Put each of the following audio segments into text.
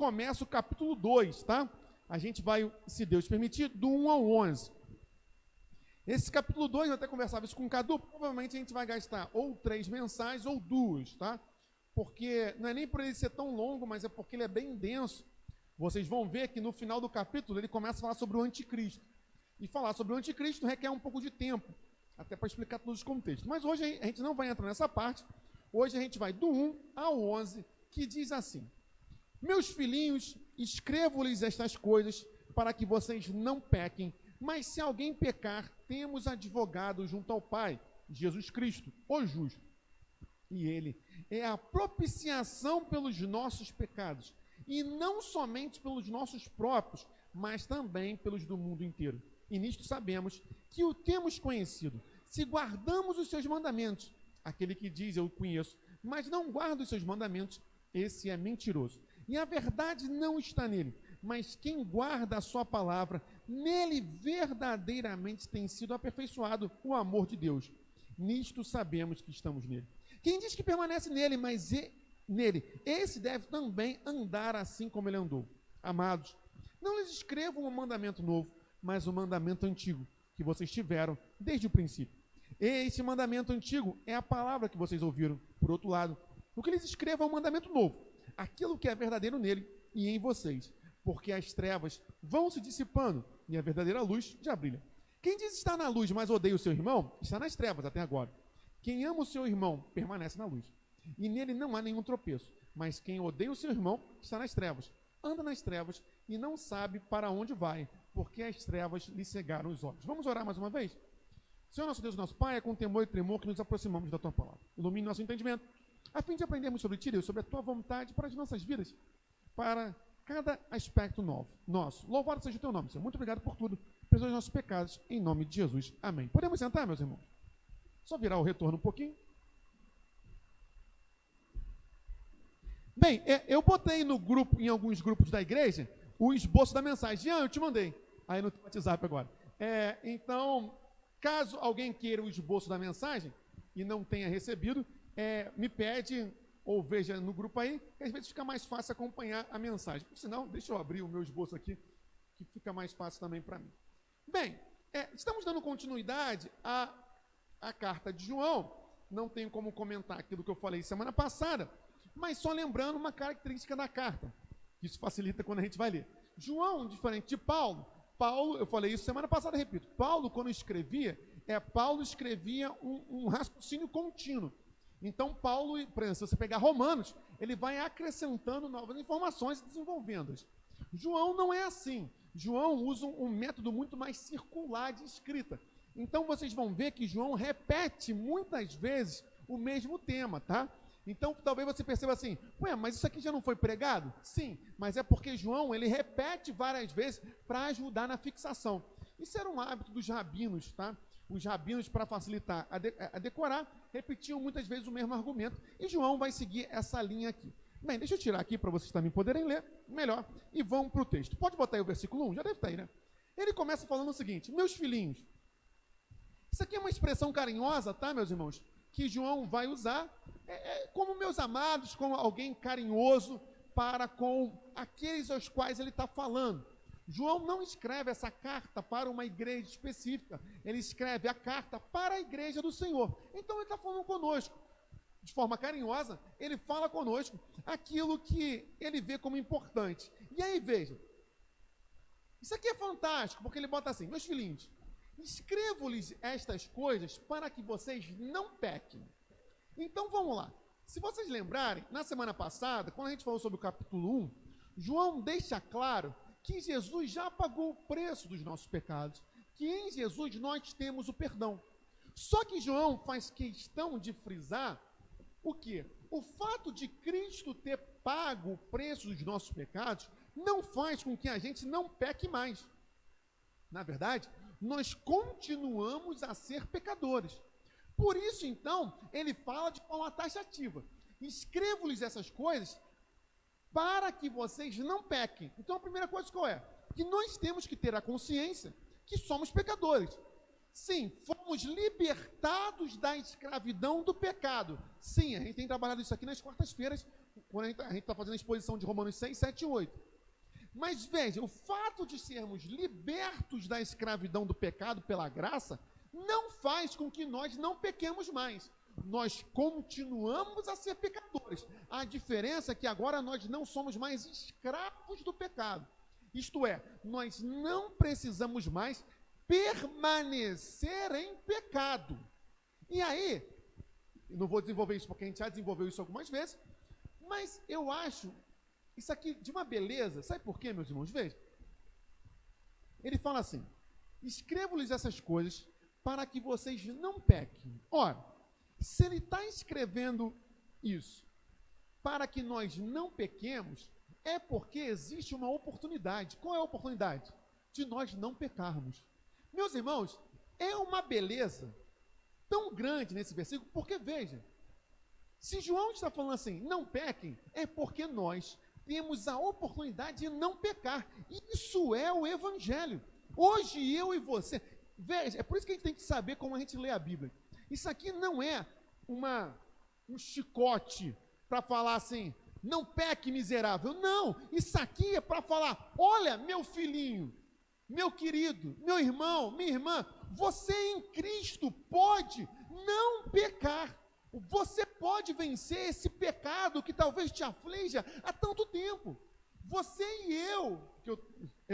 começa o capítulo 2, tá? A gente vai, se Deus permitir, do 1 ao 11. Esse capítulo 2, eu até conversava isso com o Cadu, provavelmente a gente vai gastar ou 3 mensagens ou 2, tá? Porque não é nem por ele ser tão longo, mas é porque ele é bem denso. Vocês vão ver que no final do capítulo ele começa a falar sobre o anticristo. E falar sobre o anticristo requer um pouco de tempo, até para explicar todos os contextos. Mas hoje a gente não vai entrar nessa parte. Hoje a gente vai do 1 ao 11, que diz assim: Meus filhinhos, escrevo-lhes estas coisas para que vocês não pequem. Mas se alguém pecar, temos advogado junto ao Pai, Jesus Cristo, o justo. E ele é a propiciação pelos nossos pecados, e não somente pelos nossos próprios, mas também pelos do mundo inteiro. E nisto sabemos que o temos conhecido, se guardamos os seus mandamentos. Aquele que diz, eu o conheço, mas não guarda os seus mandamentos, esse é mentiroso. E a verdade não está nele, mas quem guarda a sua palavra, nele verdadeiramente tem sido aperfeiçoado o amor de Deus. Nisto sabemos que estamos nele. Quem diz que permanece nele, mas nele, esse deve também andar assim como ele andou. Amados, não lhes escrevo um mandamento novo, mas um mandamento antigo, que vocês tiveram desde o princípio. Esse mandamento antigo é a palavra que vocês ouviram. Por outro lado, o que lhes escrevo é um mandamento novo, aquilo que é verdadeiro nele e em vocês, porque as trevas vão se dissipando e a verdadeira luz já brilha. Quem diz estar na luz, mas odeia o seu irmão, está nas trevas até agora. Quem ama o seu irmão permanece na luz, e nele não há nenhum tropeço. Mas quem odeia o seu irmão está nas trevas, anda nas trevas e não sabe para onde vai, porque as trevas lhe cegaram os olhos. Vamos orar mais uma vez? Senhor nosso Deus, nosso Pai, é com temor e tremor que nos aproximamos da Tua palavra. Ilumine nosso entendimento, a fim de aprendermos sobre Ti, Deus, sobre a Tua vontade para as nossas vidas, para cada aspecto nosso. Louvado seja o Teu nome, Senhor. Muito obrigado por tudo. Perdoa os nossos pecados, em nome de Jesus. Amém. Podemos sentar, meus irmãos? Só virar o retorno um pouquinho. Bem, eu botei no grupo, em alguns grupos da igreja, o esboço da mensagem. Jean, eu te mandei. Aí no WhatsApp agora. Então, caso alguém queira o esboço da mensagem e não tenha recebido, me pede ou veja no grupo aí, que às vezes fica mais fácil acompanhar a mensagem. Por sinal, deixa eu abrir o meu esboço aqui, que fica mais fácil também para mim. Bem, estamos dando continuidade à carta de João. Não tenho como comentar aquilo que eu falei semana passada, mas só lembrando uma característica da carta. Isso facilita quando a gente vai ler. João, diferente de Paulo, eu falei isso semana passada, repito, Paulo, quando escrevia, Paulo escrevia um raciocínio contínuo. Então, Paulo, por exemplo, se você pegar Romanos, ele vai acrescentando novas informações e desenvolvendo-as. João não é assim. João usa um método muito mais circular de escrita. Então, vocês vão ver que João repete muitas vezes o mesmo tema, tá? Então, talvez você perceba assim, mas isso aqui já não foi pregado? Sim, mas é porque João, ele repete várias vezes para ajudar na fixação. Isso era um hábito dos rabinos, tá? Os rabinos, para facilitar a decorar, repetiam muitas vezes o mesmo argumento, e João vai seguir essa linha aqui. Bem, deixa eu tirar aqui para vocês também poderem ler melhor, e vamos para o texto. Pode botar aí o versículo 1? Já deve estar aí, né? Ele começa falando o seguinte: meus filhinhos. Isso aqui é uma expressão carinhosa, tá, meus irmãos? Que João vai usar como meus amados, como alguém carinhoso para com aqueles aos quais ele está falando. João não escreve essa carta para uma igreja específica, ele escreve a carta para a igreja do Senhor. Então ele está falando conosco, de forma carinhosa, ele fala conosco aquilo que ele vê como importante. E aí, veja, isso aqui é fantástico, porque ele bota assim: meus filhinhos, escrevo-lhes estas coisas para que vocês não pequem. Então vamos lá. Se vocês lembrarem, na semana passada, quando a gente falou sobre o capítulo 1, João deixa claro que Jesus já pagou o preço dos nossos pecados, que em Jesus nós temos o perdão. Só que João faz questão de frisar o quê? O fato de Cristo ter pago o preço dos nossos pecados não faz com que a gente não peque mais. Na verdade, nós continuamos a ser pecadores. Por isso, então, ele fala de forma taxativa: escrevo-lhes essas coisas para que vocês não pequem. Então, a primeira coisa qual é? Que nós temos que ter a consciência que somos pecadores. Sim, fomos libertados da escravidão do pecado. Sim, a gente tem trabalhado isso aqui nas quartas-feiras quando a gente está fazendo a exposição de Romanos 6, 7 e 8. Mas veja, o fato de sermos libertos da escravidão do pecado pela graça, não faz com que nós não pequemos mais. Nós continuamos a ser pecadores. A diferença é que agora nós não somos mais escravos do pecado. Isto é, nós não precisamos mais permanecer em pecado. E aí, não vou desenvolver isso porque a gente já desenvolveu isso algumas vezes, mas eu acho isso aqui de uma beleza. Sabe por quê, meus irmãos? Veja. Ele fala assim: escrevo-lhes essas coisas para que vocês não pequem. Ora, se ele está escrevendo isso para que nós não pequemos, é porque existe uma oportunidade. Qual é a oportunidade? De nós não pecarmos. Meus irmãos, é uma beleza tão grande nesse versículo, porque veja, se João está falando assim, não pequem, é porque nós temos a oportunidade de não pecar. Isso é o Evangelho. Hoje eu e você, veja, é por isso que a gente tem que saber como a gente lê a Bíblia. Isso aqui não é um chicote para falar assim, não peque miserável. Não, isso aqui é para falar, olha meu filhinho, meu querido, meu irmão, minha irmã, você em Cristo pode não pecar. Você pode vencer esse pecado que talvez te aflija há tanto tempo. Você e eu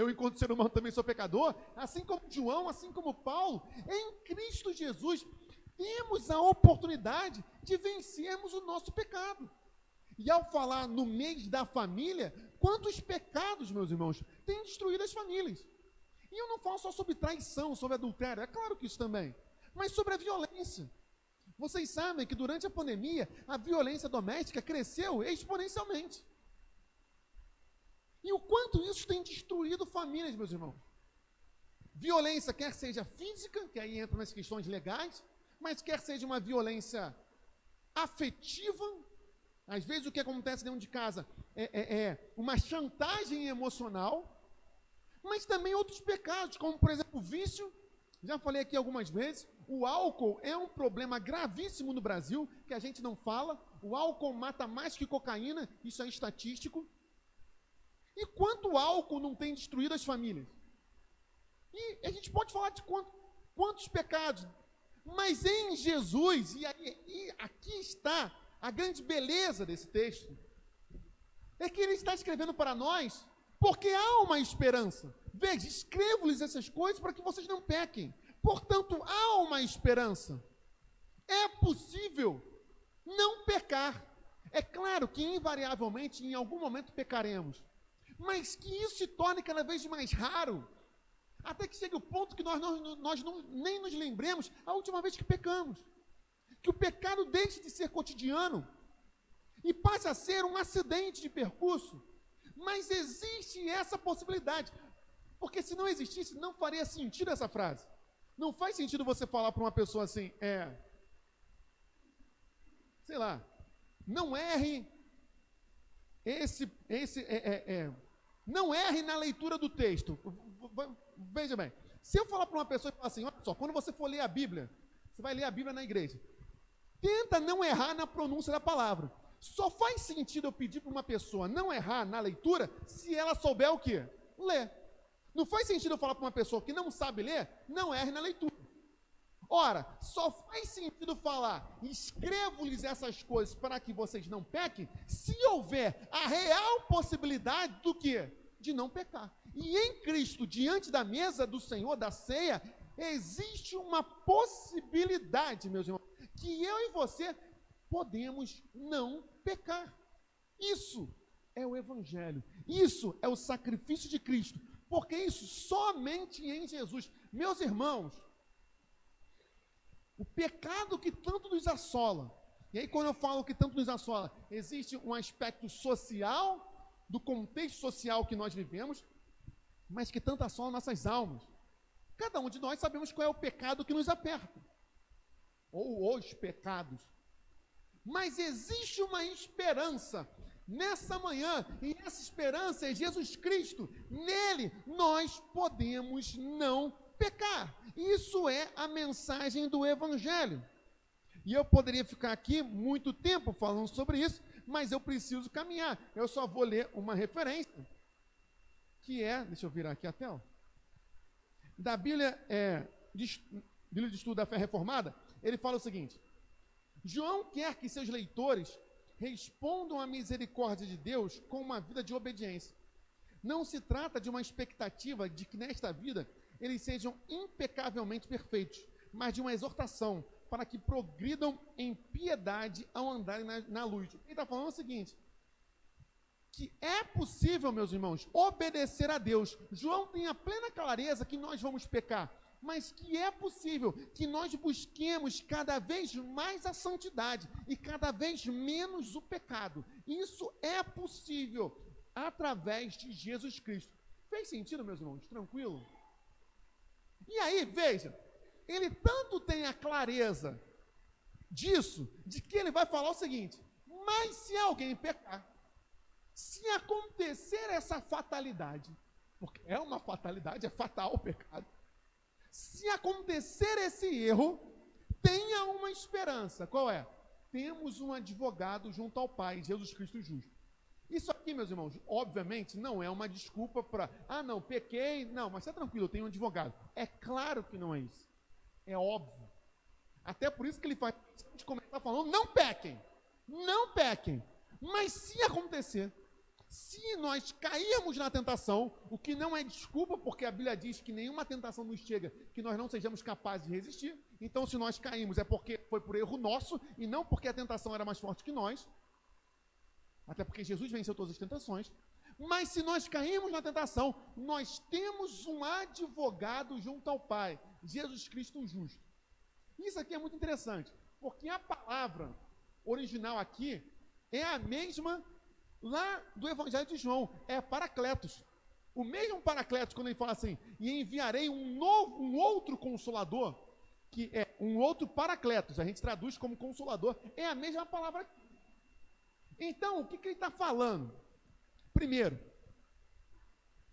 enquanto ser humano também sou pecador, assim como João, assim como Paulo, em Cristo Jesus, temos a oportunidade de vencermos o nosso pecado. E ao falar no mês da família, quantos pecados, meus irmãos, têm destruído as famílias? E eu não falo só sobre traição, sobre adultério, é claro que isso também, mas sobre a violência. Vocês sabem que durante a pandemia, a violência doméstica cresceu exponencialmente. E o quanto isso tem destruído famílias, meus irmãos. Violência, quer seja física, que aí entra nas questões legais, mas quer seja uma violência afetiva. Às vezes o que acontece dentro de casa é uma chantagem emocional, mas também outros pecados, como por exemplo o vício. Já falei aqui algumas vezes, o álcool é um problema gravíssimo no Brasil, que a gente não fala. O álcool mata mais que cocaína, isso é estatístico. E quanto álcool não tem destruído as famílias? E a gente pode falar de quantos pecados, mas em Jesus, e aqui está a grande beleza desse texto, é que ele está escrevendo para nós, porque há uma esperança. Veja, escrevo-lhes essas coisas para que vocês não pequem. Portanto, há uma esperança. É possível não pecar. É claro que invariavelmente, em algum momento pecaremos, mas que isso se torne cada vez mais raro, até que chegue o ponto que nós nem nos lembremos a última vez que pecamos. Que o pecado deixe de ser cotidiano e passe a ser um acidente de percurso. Mas existe essa possibilidade, porque se não existisse, não faria sentido essa frase. Não faz sentido você falar para uma pessoa assim, sei lá, não erre não erre na leitura do texto. Veja bem, se eu falar para uma pessoa e falar assim, olha só, quando você for ler a Bíblia, você vai ler a Bíblia na igreja, tenta não errar na pronúncia da palavra. Só faz sentido eu pedir para uma pessoa não errar na leitura se ela souber o quê? Ler. Não faz sentido eu falar para uma pessoa que não sabe ler, não erre na leitura. Ora, só faz sentido falar, escrevo-lhes essas coisas para que vocês não pequem, se houver a real possibilidade do quê? De não pecar. E em Cristo, diante da mesa do Senhor, da ceia, existe uma possibilidade, meus irmãos, que eu e você podemos não pecar. Isso é o Evangelho. Isso é o sacrifício de Cristo. Porque isso somente em Jesus. Meus irmãos, o pecado que tanto nos assola, e aí quando eu falo que tanto nos assola, existe um aspecto social, do contexto social que nós vivemos, mas que tanto assola nossas almas. Cada um de nós sabemos qual é o pecado que nos aperta, ou os pecados. Mas existe uma esperança nessa manhã, e essa esperança é Jesus Cristo. Nele nós podemos não pecar. Isso é a mensagem do Evangelho. E eu poderia ficar aqui muito tempo falando sobre isso, mas eu preciso caminhar. Eu só vou ler uma referência, que deixa eu virar aqui a tela, da Bíblia, Bíblia de Estudo da Fé Reformada. Ele fala o seguinte: João quer que seus leitores respondam à misericórdia de Deus com uma vida de obediência. Não se trata de uma expectativa de que nesta vida eles sejam impecavelmente perfeitos, mas de uma exortação para que progridam em piedade ao andarem na luz. Ele está falando o seguinte, que é possível, meus irmãos, obedecer a Deus. João tem a plena clareza que nós vamos pecar, mas que é possível que nós busquemos cada vez mais a santidade e cada vez menos o pecado. Isso é possível através de Jesus Cristo. Fez sentido, meus irmãos? Tranquilo? E aí, veja, ele tanto tem a clareza disso, de que ele vai falar o seguinte: mas se alguém pecar, se acontecer essa fatalidade, porque é uma fatalidade, é fatal o pecado, se acontecer esse erro, tenha uma esperança. Qual é? Temos um advogado junto ao Pai, Jesus Cristo justo. Isso aqui, meus irmãos, obviamente não é uma desculpa para, não, pequei, não, mas está tranquilo, eu tenho um advogado. É claro que não é isso. É óbvio. Até por isso que ele faz a gente começar falando, não pequem, não pequem. Mas se acontecer, se nós cairmos na tentação, o que não é desculpa, porque a Bíblia diz que nenhuma tentação nos chega, que nós não sejamos capazes de resistir. Então, se nós caímos, é porque foi por erro nosso, e não porque a tentação era mais forte que nós. Até porque Jesus venceu todas as tentações. Mas se nós caímos na tentação, nós temos um advogado junto ao Pai, Jesus Cristo justo. Isso aqui é muito interessante, porque a palavra original aqui é a mesma lá do Evangelho de João, é Paracletos. O mesmo Paracletos, quando ele fala assim, e enviarei um outro Consolador, que é um outro Paracletos, a gente traduz como Consolador, é a mesma palavra aqui. Então, o que ele está falando? Primeiro,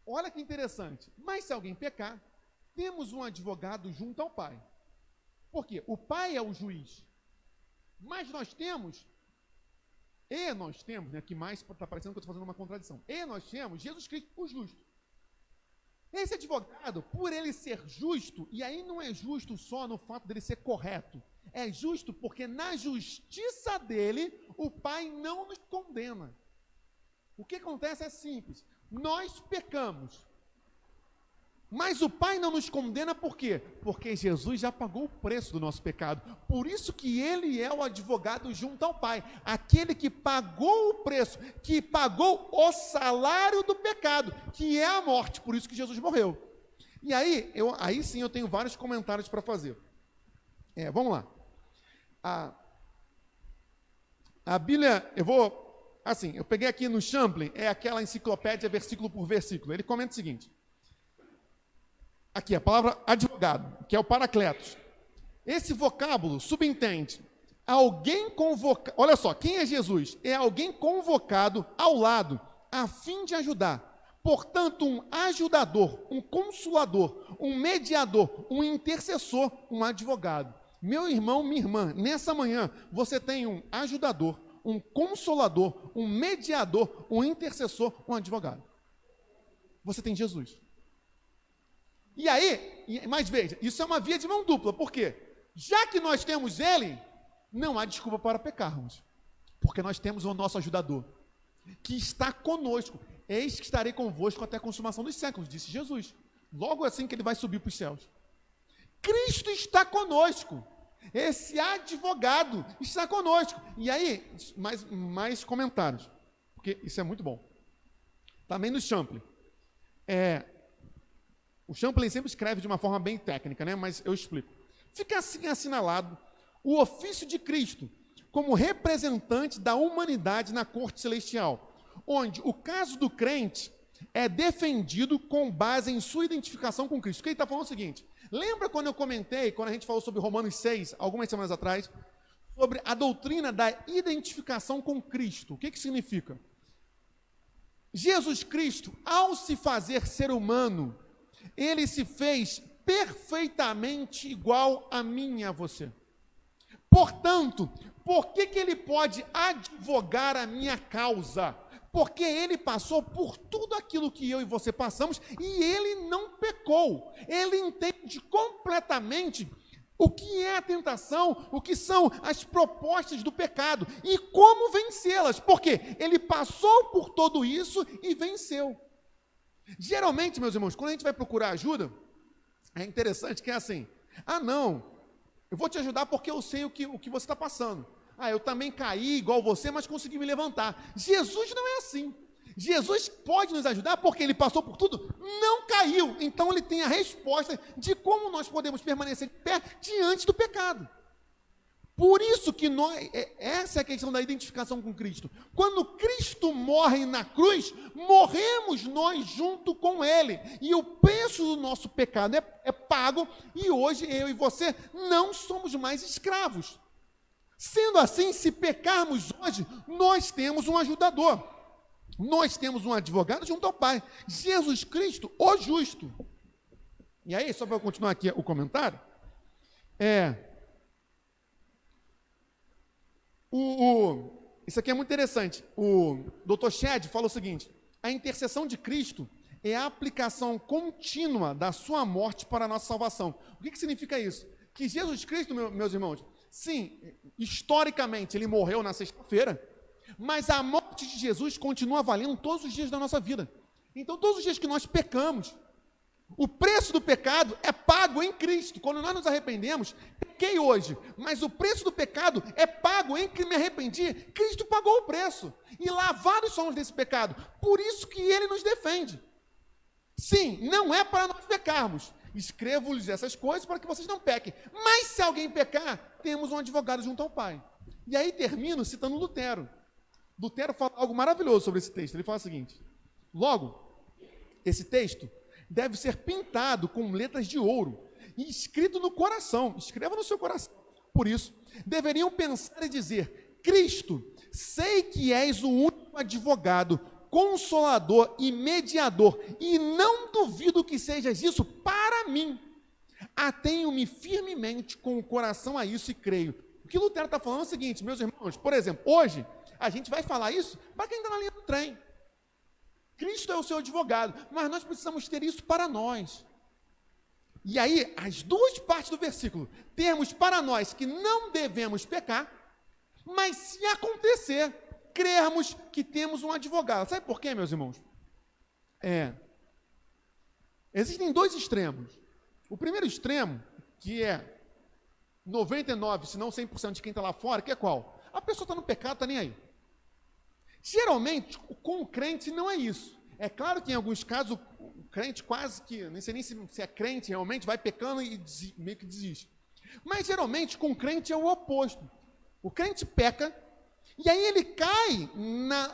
olha que interessante, mas se alguém pecar, temos um advogado junto ao Pai. Por quê? O Pai é o juiz. Mas nós temos, né, que mais está parecendo que eu estou fazendo uma contradição, nós temos Jesus Cristo, o justo. Esse advogado, por ele ser justo, e aí não é justo só no fato dele ser correto, é justo porque na justiça dele, o Pai não nos condena. O que acontece é simples, nós pecamos, mas o Pai não nos condena por quê? Porque Jesus já pagou o preço do nosso pecado, por isso que ele é o advogado junto ao Pai, aquele que pagou o preço, que pagou o salário do pecado, que é a morte, por isso que Jesus morreu. E aí, aí sim eu tenho vários comentários para fazer. Vamos lá. A Bíblia, eu peguei aqui no Champlin, é aquela enciclopédia versículo por versículo. Ele comenta o seguinte, aqui a palavra advogado, que é o Paracletos. Esse vocábulo subentende alguém convocado, olha só, quem é Jesus? É alguém convocado ao lado, a fim de ajudar. Portanto, um ajudador, um consolador, um mediador, um intercessor, um advogado. Meu irmão, minha irmã, nessa manhã, você tem um ajudador, um consolador, um mediador, um intercessor, um advogado. Você tem Jesus. E aí, mas veja, isso é uma via de mão dupla, por quê? Já que nós temos ele, não há desculpa para pecarmos, porque nós temos o nosso ajudador, que está conosco. Eis que estarei convosco até a consumação dos séculos, disse Jesus. Logo assim que ele vai subir para os céus. Cristo está conosco. Esse advogado está conosco. E aí, mais comentários, porque isso é muito bom. Também no Champlin. O Champlin sempre escreve de uma forma bem técnica, né? Mas eu explico. Fica assim assinalado o ofício de Cristo como representante da humanidade na corte celestial, onde o caso do crente é defendido com base em sua identificação com Cristo. Porque ele está falando o seguinte, lembra quando eu comentei, quando a gente falou sobre Romanos 6, algumas semanas atrás, sobre a doutrina da identificação com Cristo? O que significa? Jesus Cristo, ao se fazer ser humano, ele se fez perfeitamente igual a mim e a você. Portanto, Por que ele pode advogar a minha causa? Porque ele passou por tudo aquilo que eu e você passamos e ele não pecou. Ele entende completamente o que é a tentação, o que são as propostas do pecado e como vencê-las. Porque ele passou por tudo isso e venceu. Geralmente, meus irmãos, quando a gente vai procurar ajuda, é interessante que é assim: ah, não, eu vou te ajudar porque eu sei o que você está passando. Ah, eu também caí igual você, mas consegui me levantar. Jesus não é assim. Jesus pode nos ajudar porque ele passou por tudo, não caiu. Então ele tem a resposta de como nós podemos permanecer de pé diante do pecado. Por isso que essa é a questão da identificação com Cristo. Quando Cristo morre na cruz, morremos nós junto com Ele. E o preço do nosso pecado é pago, e hoje eu e você não somos mais escravos. Sendo assim, se pecarmos hoje, nós temos um ajudador. Nós temos um advogado junto ao Pai, Jesus Cristo, o justo. E aí, só para eu continuar aqui o comentário, isso aqui é muito interessante. O Dr. Shedd fala o seguinte: a intercessão de Cristo é a aplicação contínua da sua morte para a nossa salvação. O que significa isso? Que Jesus Cristo, meus irmãos, sim, historicamente ele morreu na sexta-feira, mas a morte de Jesus continua valendo todos os dias da nossa vida. Então, todos os dias que nós pecamos, o preço do pecado é pago em Cristo. Quando nós nos arrependemos, pequei hoje, mas o preço do pecado é pago em que me arrependi. Cristo pagou o preço e lavados somos desse pecado. Por isso que ele nos defende. Sim, não é para nós pecarmos. Escrevo-lhes essas coisas para que vocês não pequem. Mas se alguém pecar, temos um advogado junto ao Pai. E aí termino citando Lutero. Lutero fala algo maravilhoso sobre esse texto. Ele fala o seguinte: logo, esse texto deve ser pintado com letras de ouro e escrito no coração. Escreva no seu coração. Por isso, deveriam pensar e dizer: Cristo, sei que és o único advogado, consolador e mediador, e não duvido que sejas isso para mim. Atenho-me firmemente com o coração a isso e creio. O que Lutero está falando é o seguinte, meus irmãos: por exemplo, hoje a gente vai falar isso para quem está na linha do trem. Cristo é o seu advogado, mas nós precisamos ter isso para nós. E aí, as duas partes do versículo, termos para nós que não devemos pecar, mas se acontecer, crermos que temos um advogado. Sabe por quê, meus irmãos? Existem dois extremos. O primeiro extremo, que é 99, se não 100% de quem está lá fora, que é qual? A pessoa está no pecado, está nem aí. Geralmente, com o crente não é isso. É claro que em alguns casos o crente quase que, nem sei nem se é crente realmente, vai pecando e meio que desiste. Mas geralmente com o crente é o oposto. O crente peca e aí ele cai na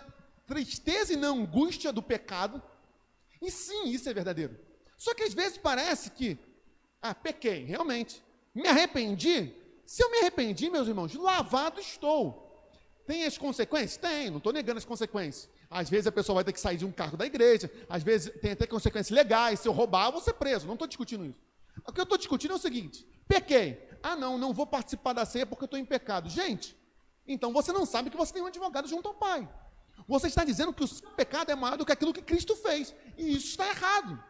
tristeza e na angústia do pecado. E sim, isso é verdadeiro. Só que às vezes parece que, pequei, realmente. Me arrependi. Se eu me arrependi, meus irmãos, lavado estou. Tem as consequências? Tem, não estou negando as consequências. Às vezes a pessoa vai ter que sair de um cargo da igreja, às vezes tem até consequências legais, se eu roubar, eu vou ser preso. Não estou discutindo isso. O que eu estou discutindo é o seguinte: pequei. Não vou participar da ceia porque eu estou em pecado. Gente, então você não sabe que você tem um advogado junto ao Pai. Você está dizendo que o seu pecado é maior do que aquilo que Cristo fez. E isso está errado.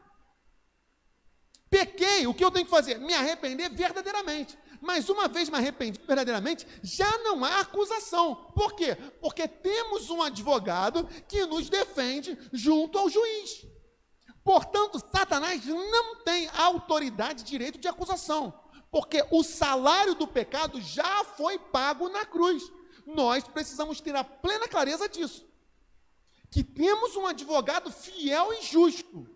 Pequei, o que eu tenho que fazer? Me arrepender verdadeiramente. Mas uma vez me arrependi verdadeiramente, já não há acusação. Por quê? Porque temos um advogado que nos defende junto ao juiz. Portanto, Satanás não tem autoridade e direito de acusação, porque o salário do pecado já foi pago na cruz. Nós precisamos ter a plena clareza disso, que temos um advogado fiel e justo.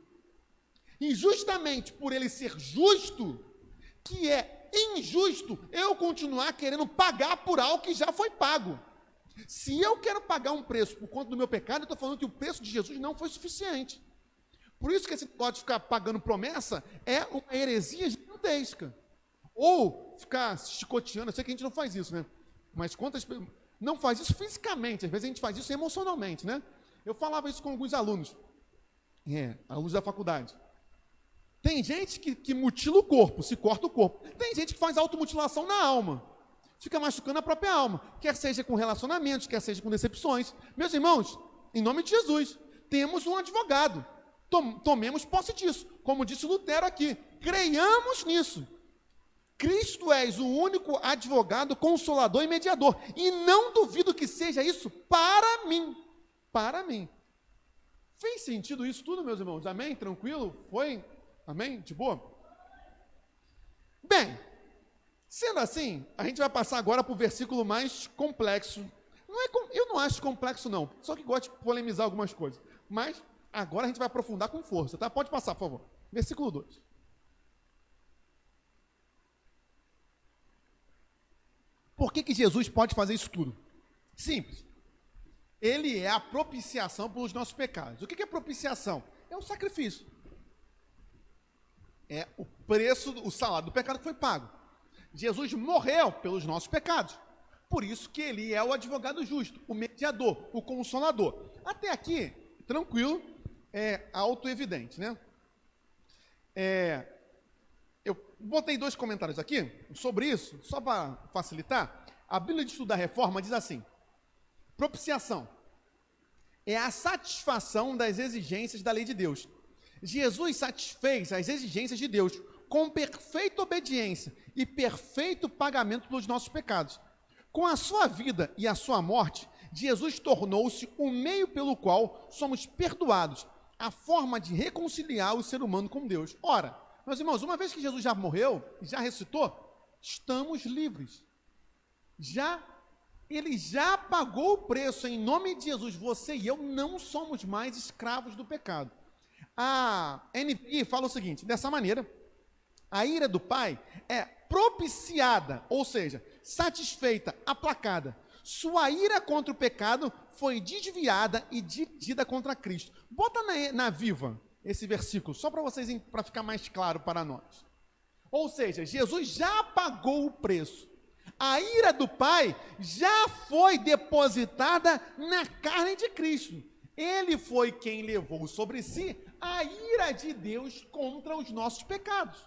E justamente por ele ser justo, que é injusto eu continuar querendo pagar por algo que já foi pago. Se eu quero pagar um preço por conta do meu pecado, eu estou falando que o preço de Jesus não foi suficiente. Por isso que esse negócio de ficar pagando promessa é uma heresia gigantesca. Ou ficar chicoteando, eu sei que a gente não faz isso, né? Mas quantas pessoas não faz isso fisicamente, às vezes a gente faz isso emocionalmente, né? Eu falava isso com alguns alunos, alunos da faculdade. Tem gente que mutila o corpo, se corta o corpo. Tem gente que faz automutilação na alma. fica machucando a própria alma, quer seja com relacionamentos, quer seja com decepções. Meus irmãos, em nome de Jesus, temos um advogado. Tomemos posse disso. Como disse Lutero aqui, creiamos nisso. Cristo és o único advogado, consolador e mediador. E não duvido que seja isso para mim. Para mim. Fez sentido isso tudo, meus irmãos? Amém? Tranquilo? Foi? Amém? De boa? Bem, sendo assim, a gente vai passar agora para o versículo mais complexo. Eu não acho complexo, não. Só que gosto de polemizar algumas coisas. Mas agora a gente vai aprofundar com força, tá? Pode passar, por favor. Versículo 2. Por que Jesus pode fazer isso tudo? Simples. Ele é a propiciação pelos nossos pecados. O que é propiciação? É o sacrifício. É o preço, o salário do pecado que foi pago. Jesus morreu pelos nossos pecados. Por isso que ele é o advogado justo, o mediador, o consolador. Até aqui, tranquilo, é autoevidente, né? Eu botei 2 comentários aqui sobre isso, só para facilitar. A Bíblia de Estudo da Reforma diz assim: propiciação é a satisfação das exigências da lei de Deus. Jesus satisfez as exigências de Deus com perfeita obediência e perfeito pagamento pelos nossos pecados. Com a sua vida e a sua morte, Jesus tornou-se o meio pelo qual somos perdoados, a forma de reconciliar o ser humano com Deus. Ora, meus irmãos, uma vez que Jesus já morreu, já ressuscitou, estamos livres. Ele já pagou o preço em nome de Jesus. Você e eu não somos mais escravos do pecado. A NVI fala o seguinte, dessa maneira: a ira do Pai é propiciada, ou seja, satisfeita, aplacada. Sua ira contra o pecado foi desviada e dirigida contra Cristo. Bota na Viva esse versículo, só para vocês, para ficar mais claro para nós. Ou seja, Jesus já pagou o preço. A ira do Pai já foi depositada na carne de Cristo. Ele foi quem levou sobre si a ira de Deus contra os nossos pecados.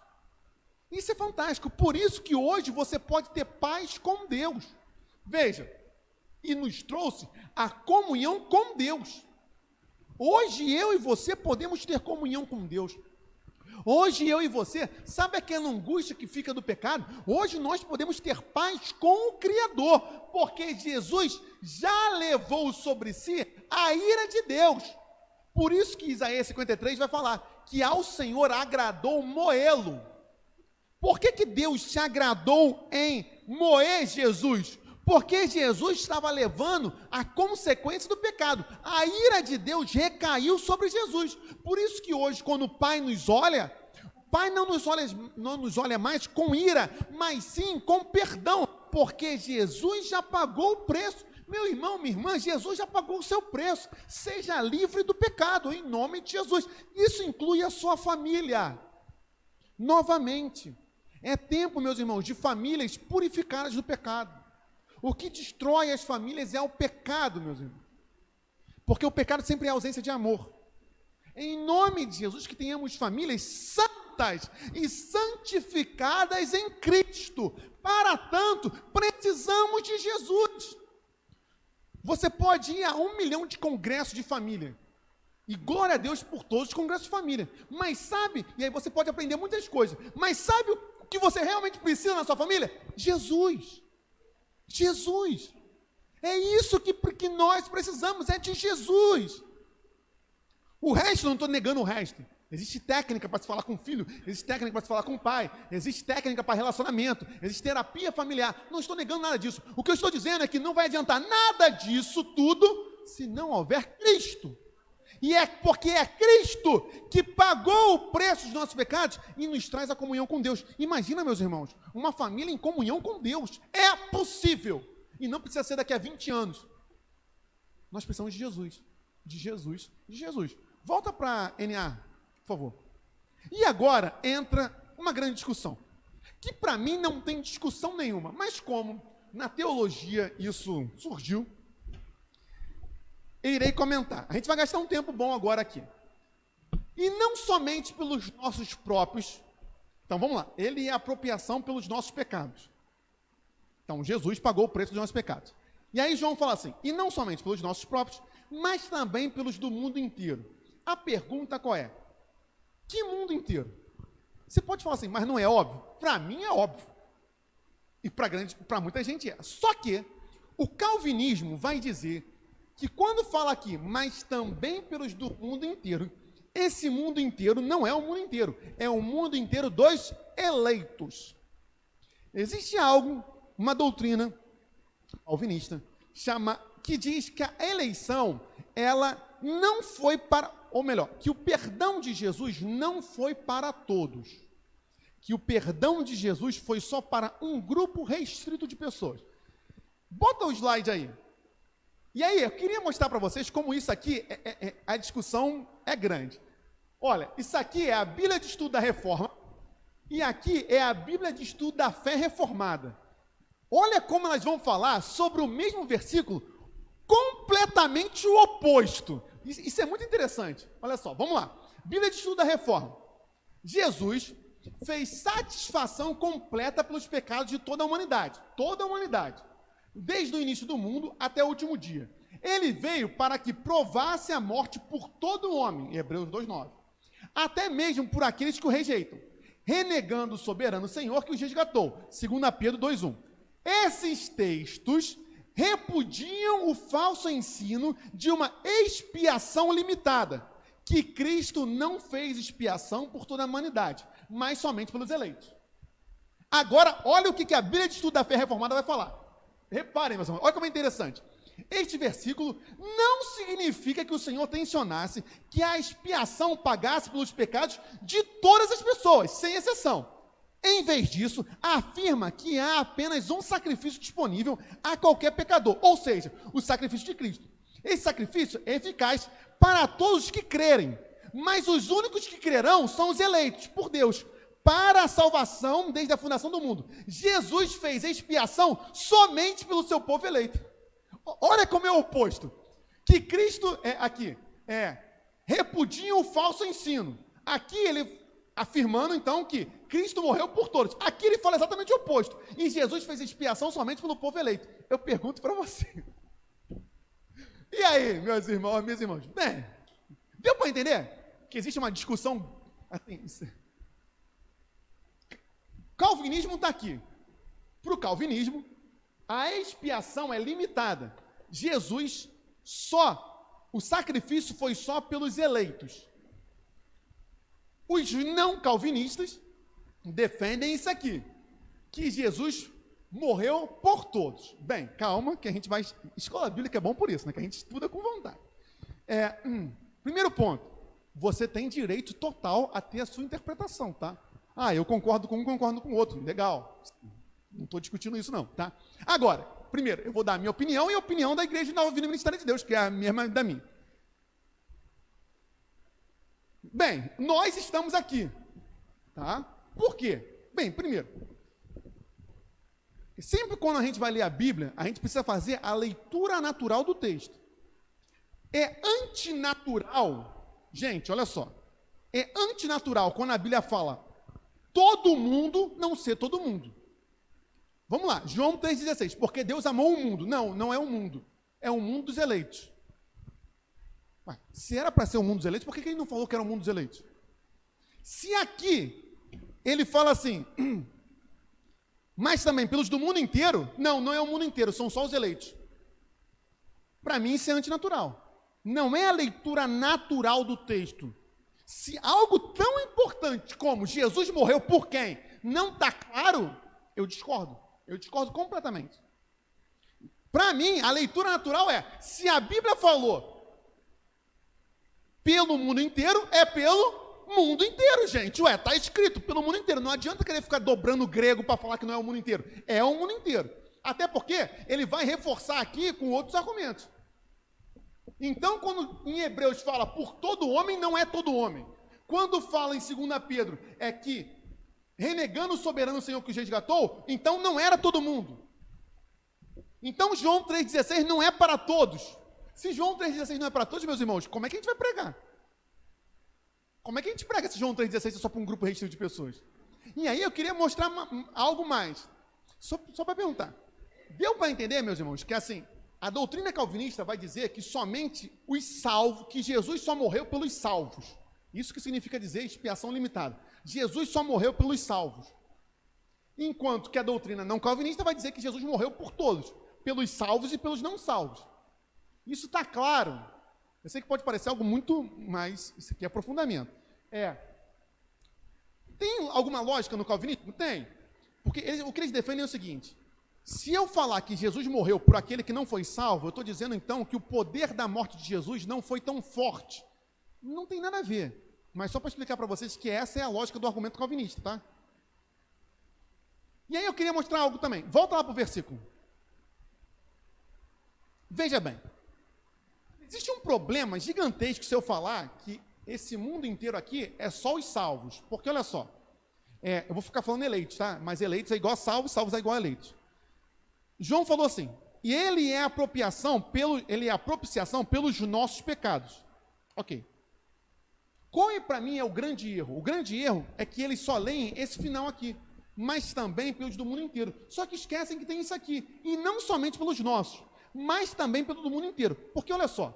Isso é fantástico. Por isso que hoje você pode ter paz com Deus. Veja, e nos trouxe a comunhão com Deus. Hoje eu e você podemos ter comunhão com Deus. Hoje eu e você, sabe aquela angústia que fica do pecado? Hoje nós podemos ter paz com o Criador, porque Jesus já levou sobre si a ira de Deus. Por isso que Isaías 53 vai falar que ao Senhor agradou moê-lo. Por que Deus se agradou em moer Jesus? Porque Jesus estava levando a consequência do pecado. A ira de Deus recaiu sobre Jesus. Por isso que hoje, quando o Pai nos olha, o Pai não nos olha mais com ira, mas sim com perdão, porque Jesus já pagou o preço. Meu irmão, minha irmã, Jesus já pagou o seu preço. Seja livre do pecado, em nome de Jesus. Isso inclui a sua família. Novamente, é tempo, meus irmãos, de famílias purificadas do pecado. O que destrói as famílias é o pecado, meus irmãos. Porque o pecado sempre é ausência de amor. Em nome de Jesus, que tenhamos famílias santas e santificadas em Cristo. Para tanto, precisamos de Jesus. Você pode ir a 1 milhão de congressos de família. E glória a Deus por todos os congressos de família. Mas sabe, e aí você pode aprender muitas coisas. Mas sabe o que você realmente precisa na sua família? Jesus. Jesus. É isso que nós precisamos, é de Jesus. O resto, não estou negando o resto. Existe técnica para se falar com o filho, existe técnica para se falar com o pai, existe técnica para relacionamento, existe terapia familiar. Não estou negando nada disso. O que eu estou dizendo é que não vai adiantar nada disso tudo se não houver Cristo. E é porque é Cristo que pagou o preço dos nossos pecados e nos traz a comunhão com Deus. Imagina, meus irmãos, uma família em comunhão com Deus. É possível. E não precisa ser daqui a 20 anos. Nós precisamos de Jesus. De Jesus. De Jesus. Volta para NA, por favor. E agora entra uma grande discussão. Que para mim não tem discussão nenhuma. Mas como na teologia isso surgiu, eu irei comentar. A gente vai gastar um tempo bom agora aqui. E não somente pelos nossos próprios. Então vamos lá. Ele é a apropriação pelos nossos pecados. Então, Jesus pagou o preço dos nossos pecados. E aí João fala assim, e não somente pelos nossos próprios, mas também pelos do mundo inteiro. A pergunta qual é? Que mundo inteiro? Você pode falar assim, mas não é óbvio? Para mim é óbvio. E para muita gente é. Só que o calvinismo vai dizer que quando fala aqui, mas também pelos do mundo inteiro, esse mundo inteiro não é o mundo inteiro, é o mundo inteiro dos eleitos. Existe algo, uma doutrina calvinista, que diz que a eleição, ela não foi para, ou melhor, que o perdão de Jesus não foi para todos. Que o perdão de Jesus foi só para um grupo restrito de pessoas. Bota o slide aí. E aí, eu queria mostrar para vocês como isso aqui, a discussão é grande. Olha, isso aqui é a Bíblia de Estudo da Reforma, e aqui é a Bíblia de Estudo da Fé Reformada. Olha como elas vão falar sobre o mesmo versículo, completamente o oposto. Isso é muito interessante. Olha só, vamos lá. Bíblia de Estudo da Reforma. Jesus fez satisfação completa pelos pecados de toda a humanidade. Toda a humanidade. Desde o início do mundo até o último dia. Ele veio para que provasse a morte por todo homem, Hebreus 2:9. Até mesmo por aqueles que o rejeitam, renegando o soberano Senhor que os resgatou, 2 Pedro 2:1. Esses textos repudiam o falso ensino de uma expiação limitada, que Cristo não fez expiação por toda a humanidade, mas somente pelos eleitos. Agora, olha o que a Bíblia de Estudo da Fé Reformada vai falar. Reparem, meus irmãos, olha como é interessante. Este versículo não significa que o Senhor tensionasse que a expiação pagasse pelos pecados de todas as pessoas, sem exceção. Em vez disso, afirma que há apenas um sacrifício disponível a qualquer pecador, ou seja, o sacrifício de Cristo. Esse sacrifício é eficaz para todos os que crerem, mas os únicos que crerão são os eleitos por Deus, para a salvação desde a fundação do mundo. Jesus fez expiação somente pelo seu povo eleito. Olha como é o oposto. Que Cristo, repudia o falso ensino. Aqui ele afirmando então que Cristo morreu por todos. Aqui ele fala exatamente o oposto. E Jesus fez expiação somente pelo povo eleito. Eu pergunto para você. E aí, meus irmãos, minhas irmãs? Bem, deu para entender que existe uma discussão assim. Calvinismo está aqui. Para o calvinismo, a expiação é limitada. Jesus o sacrifício foi só pelos eleitos. Os não calvinistas defendem isso aqui, que Jesus morreu por todos. Bem, calma, que a gente vai... Escola bíblica é bom por isso, né? Que a gente estuda com vontade. Primeiro ponto, você tem direito total a ter a sua interpretação, tá? Eu concordo com um, concordo com o outro. Legal. Não estou discutindo isso, não, tá? Agora, primeiro, eu vou dar a minha opinião e a opinião da Igreja Nova Vida Ministério de Deus, que é a mesma da minha. Bem, nós estamos aqui, tá? Por quê? Bem, primeiro, sempre quando a gente vai ler a Bíblia, a gente precisa fazer a leitura natural do texto. É antinatural, gente, olha só, é antinatural quando a Bíblia fala todo mundo não ser todo mundo. Vamos lá, João 3,16, porque Deus amou o mundo. Não, não é o mundo, é o mundo dos eleitos. Ué, se era para ser o mundo dos eleitos, por que ele não falou que era o mundo dos eleitos? Se aqui ele fala assim, mas também pelos do mundo inteiro, não é o mundo inteiro, são só os eleitos. Para mim isso é antinatural. Não é a leitura natural do texto. Se algo tão importante como Jesus morreu por quem não está claro, eu discordo. Eu discordo completamente. Para mim, a leitura natural é, se a Bíblia falou pelo mundo inteiro, é pelo mundo inteiro, gente. Ué, está escrito pelo mundo inteiro. Não adianta querer ficar dobrando o grego para falar que não é o mundo inteiro. É o mundo inteiro. Até porque ele vai reforçar aqui com outros argumentos. Então, quando em Hebreus fala por todo homem, não é todo homem. Quando fala em 2 Pedro, é que renegando o soberano Senhor que os resgatou, então não era todo mundo. Então João 3,16 não é para todos. Se João 3,16 não é para todos, meus irmãos, como é que a gente vai pregar? Como é que a gente prega se João 3,16 é só para um grupo restrito de pessoas? E aí eu queria mostrar algo mais. Só para perguntar. deu para entender, meus irmãos, que assim, a doutrina calvinista vai dizer que somente os salvos, que Jesus só morreu pelos salvos. Isso que significa dizer expiação limitada. Jesus só morreu pelos salvos. Enquanto que a doutrina não calvinista vai dizer que Jesus morreu por todos, pelos salvos e pelos não salvos. Isso está claro. Eu sei que pode parecer algo muito, mas isso aqui é aprofundamento. Tem alguma lógica no calvinismo? Tem. Porque o que eles defendem é o seguinte: se eu falar que Jesus morreu por aquele que não foi salvo, eu estou dizendo então que o poder da morte de Jesus não foi tão forte. Não tem nada a ver. Mas só para explicar para vocês que essa é a lógica do argumento calvinista, tá? E aí eu queria mostrar algo também. Volta lá para o versículo. Veja bem. Existe um problema gigantesco se eu falar que esse mundo inteiro aqui é só os salvos. Porque olha só. Eu vou ficar falando eleitos, tá? Mas eleitos é igual a salvos, salvos é igual a eleitos. João falou assim: e ele é a propiciação pelos nossos pecados. Ok. Qual para mim é o grande erro? O grande erro é que eles só leem esse final aqui, mas também pelos do mundo inteiro. Só que esquecem que tem isso aqui. E não somente pelos nossos, mas também pelo do mundo inteiro. Porque olha só,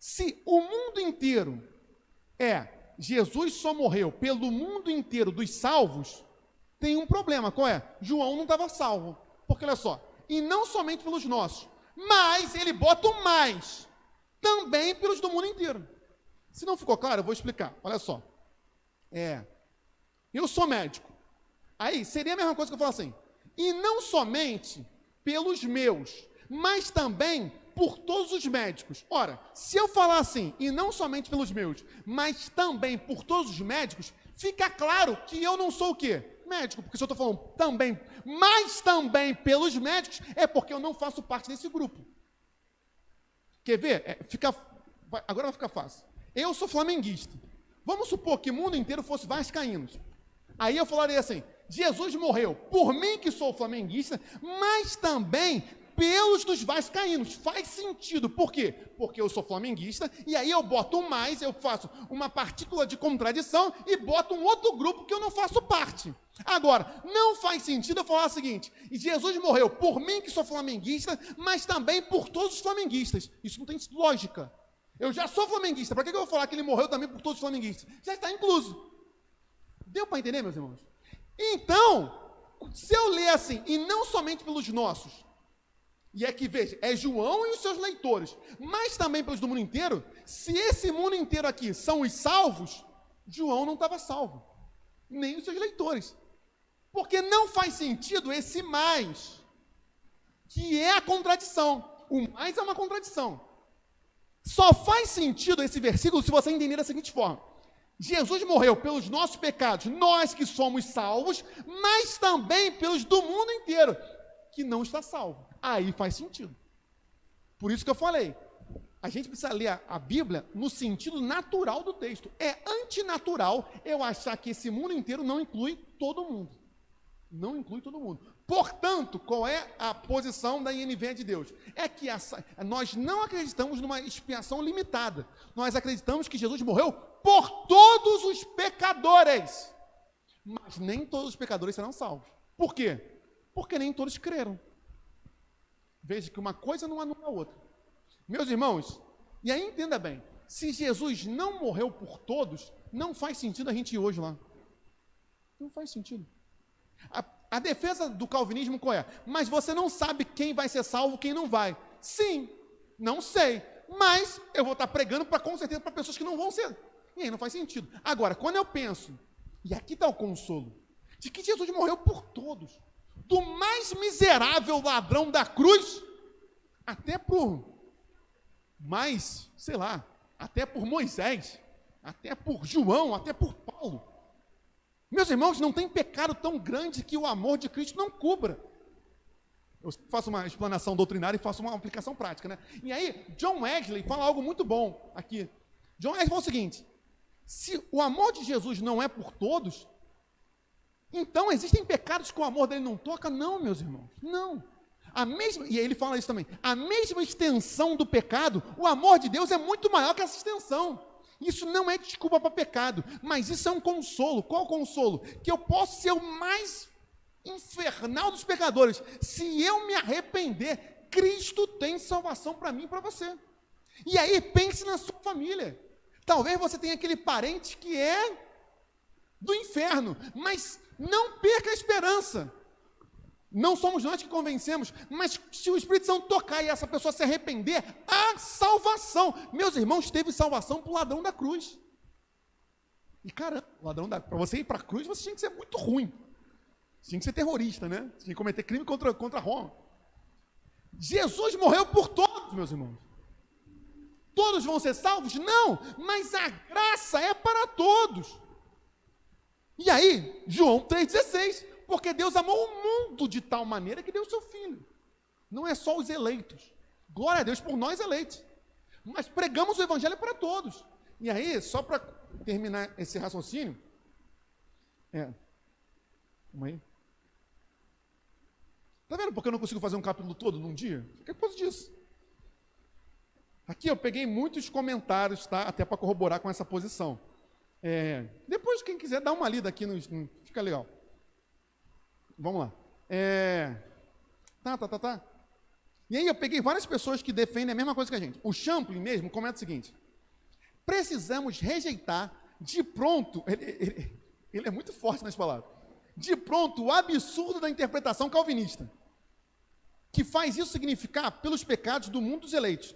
se o mundo inteiro Jesus só morreu pelo mundo inteiro dos salvos, tem um problema. Qual é? João não estava salvo. Porque olha só, e não somente pelos nossos, mas ele bota o mais, também pelos do mundo inteiro. Se não ficou claro, eu vou explicar. Olha só. Eu sou médico. Aí, seria a mesma coisa que eu falar assim: e não somente pelos meus, mas também por todos os médicos. Ora, se eu falar assim, e não somente pelos meus, mas também por todos os médicos, fica claro que eu não sou o quê? Médico. Porque se eu estou falando também, mas também pelos médicos, é porque eu não faço parte desse grupo. Quer ver? Agora vai ficar fácil. Eu sou flamenguista. Vamos supor que o mundo inteiro fosse vascaínos. Aí eu falaria assim: Jesus morreu por mim que sou flamenguista, mas também pelos dos vascaínos. Faz sentido. Por quê? Porque eu sou flamenguista, e aí eu boto um mais, eu faço uma partícula de contradição e boto um outro grupo que eu não faço parte. Agora, não faz sentido eu falar o seguinte: Jesus morreu por mim que sou flamenguista, mas também por todos os flamenguistas. Isso não tem lógica. Eu já sou flamenguista, para que eu vou falar que ele morreu também por todos os flamenguistas? Já está incluso. Deu para entender, meus irmãos? Então, se eu ler assim, e não somente pelos nossos, e é que, veja, é João e os seus leitores, mas também pelos do mundo inteiro, se esse mundo inteiro aqui são os salvos, João não estava salvo, nem os seus leitores. Porque não faz sentido esse mais, que é a contradição. O mais é uma contradição. Só faz sentido esse versículo se você entender da seguinte forma: Jesus morreu pelos nossos pecados, nós que somos salvos, mas também pelos do mundo inteiro, que não está salvo. Aí faz sentido. Por isso que eu falei, a gente precisa ler a Bíblia no sentido natural do texto. É antinatural eu achar que esse mundo inteiro não inclui todo mundo. Não inclui todo mundo. Portanto, qual é a posição da INVA de Deus? É que nós não acreditamos numa expiação limitada. Nós acreditamos que Jesus morreu por todos os pecadores. Mas nem todos os pecadores serão salvos. Por quê? Porque nem todos creram. Veja que uma coisa não anula a outra. Meus irmãos, e aí entenda bem, se Jesus não morreu por todos, não faz sentido a gente ir hoje lá. Não faz sentido. A defesa do calvinismo qual é? Mas você não sabe quem vai ser salvo, quem não vai. Sim, não sei. Mas eu vou estar pregando com certeza para pessoas que não vão ser. E aí não faz sentido. Agora, quando eu penso, e aqui está o consolo, de que Jesus morreu por todos, do mais miserável ladrão da cruz, até por mais, sei lá, até por Moisés, até por João, até por Paulo. Meus irmãos, não tem pecado tão grande que o amor de Cristo não cubra. Eu faço uma explanação doutrinária e faço uma aplicação prática, né? E aí, John Wesley fala algo muito bom aqui. John Wesley fala o seguinte: se o amor de Jesus não é por todos, então existem pecados que o amor dele não toca? Não, meus irmãos, não. E ele fala isso também, a mesma extensão do pecado, o amor de Deus é muito maior que essa extensão. Isso não é desculpa para pecado, mas isso é um consolo. Qual consolo? Que eu posso ser o mais infernal dos pecadores. Se eu me arrepender, Cristo tem salvação para mim e para você. E aí, pense na sua família. Talvez você tenha aquele parente que é do inferno, mas não perca a esperança. Não somos nós que convencemos, mas se o Espírito Santo tocar e essa pessoa se arrepender, há salvação. Meus irmãos, teve salvação para o ladrão da cruz. E caramba, para você ir para a cruz, você tinha que ser muito ruim. Você tinha que ser terrorista, né? Você tinha que cometer crime contra Roma. Jesus morreu por todos, meus irmãos. Todos vão ser salvos? Não, mas a graça é para todos. E aí, João 3,16, porque Deus amou o mundo de tal maneira que deu o seu Filho. Não é só os eleitos. Glória a Deus por nós eleitos. Mas pregamos o Evangelho para todos. E aí, só para terminar esse raciocínio, vamos aí. Tá vendo porque eu não consigo fazer um capítulo todo num dia? Fica por causa disso. Aqui eu peguei muitos comentários, tá? Até para corroborar com essa posição. Depois, quem quiser, dá uma lida aqui, fica legal. Vamos lá. Tá. E aí eu peguei várias pessoas que defendem a mesma coisa que a gente. O Champlin mesmo comenta o seguinte: precisamos rejeitar de pronto, ele é muito forte nas palavras, de pronto o absurdo da interpretação calvinista, que faz isso significar pelos pecados do mundo dos eleitos.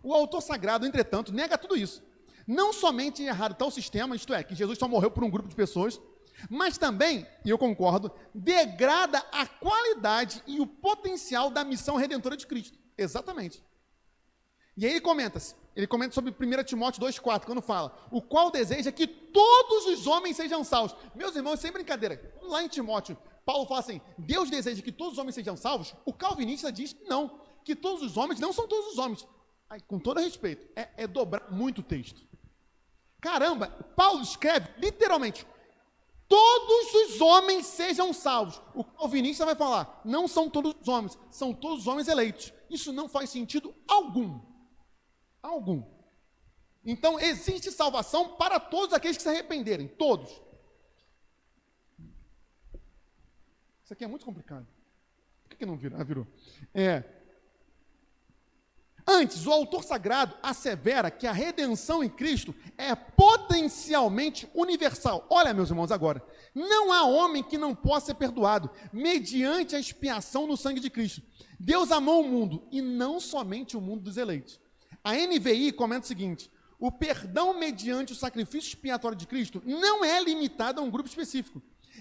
O autor sagrado, entretanto, nega tudo isso. Não somente errado tal sistema, isto é, que Jesus só morreu por um grupo de pessoas, mas também, e eu concordo, degrada a qualidade e o potencial da missão redentora de Cristo. Exatamente. E aí ele comenta sobre 1 Timóteo 2,4, quando fala, o qual deseja que todos os homens sejam salvos. Meus irmãos, sem brincadeira, lá em Timóteo, Paulo fala assim, Deus deseja que todos os homens sejam salvos. O calvinista diz que não, que todos os homens não são todos os homens. Aí, com todo respeito, é dobrar muito o texto. Caramba, Paulo escreve literalmente, todos os homens sejam salvos. O calvinista vai falar, não são todos os homens, são todos os homens eleitos. Isso não faz sentido algum. Algum. Então, existe salvação para todos aqueles que se arrependerem, todos. Isso aqui é muito complicado. Por que não vira? Virou. Antes, o autor sagrado assevera que a redenção em Cristo é potencialmente universal. Olha, meus irmãos, agora, não há homem que não possa ser perdoado mediante a expiação no sangue de Cristo. Deus amou o mundo, e não somente o mundo dos eleitos. A NVI comenta o seguinte, o perdão mediante o sacrifício expiatório de Cristo não é limitado a um grupo específico.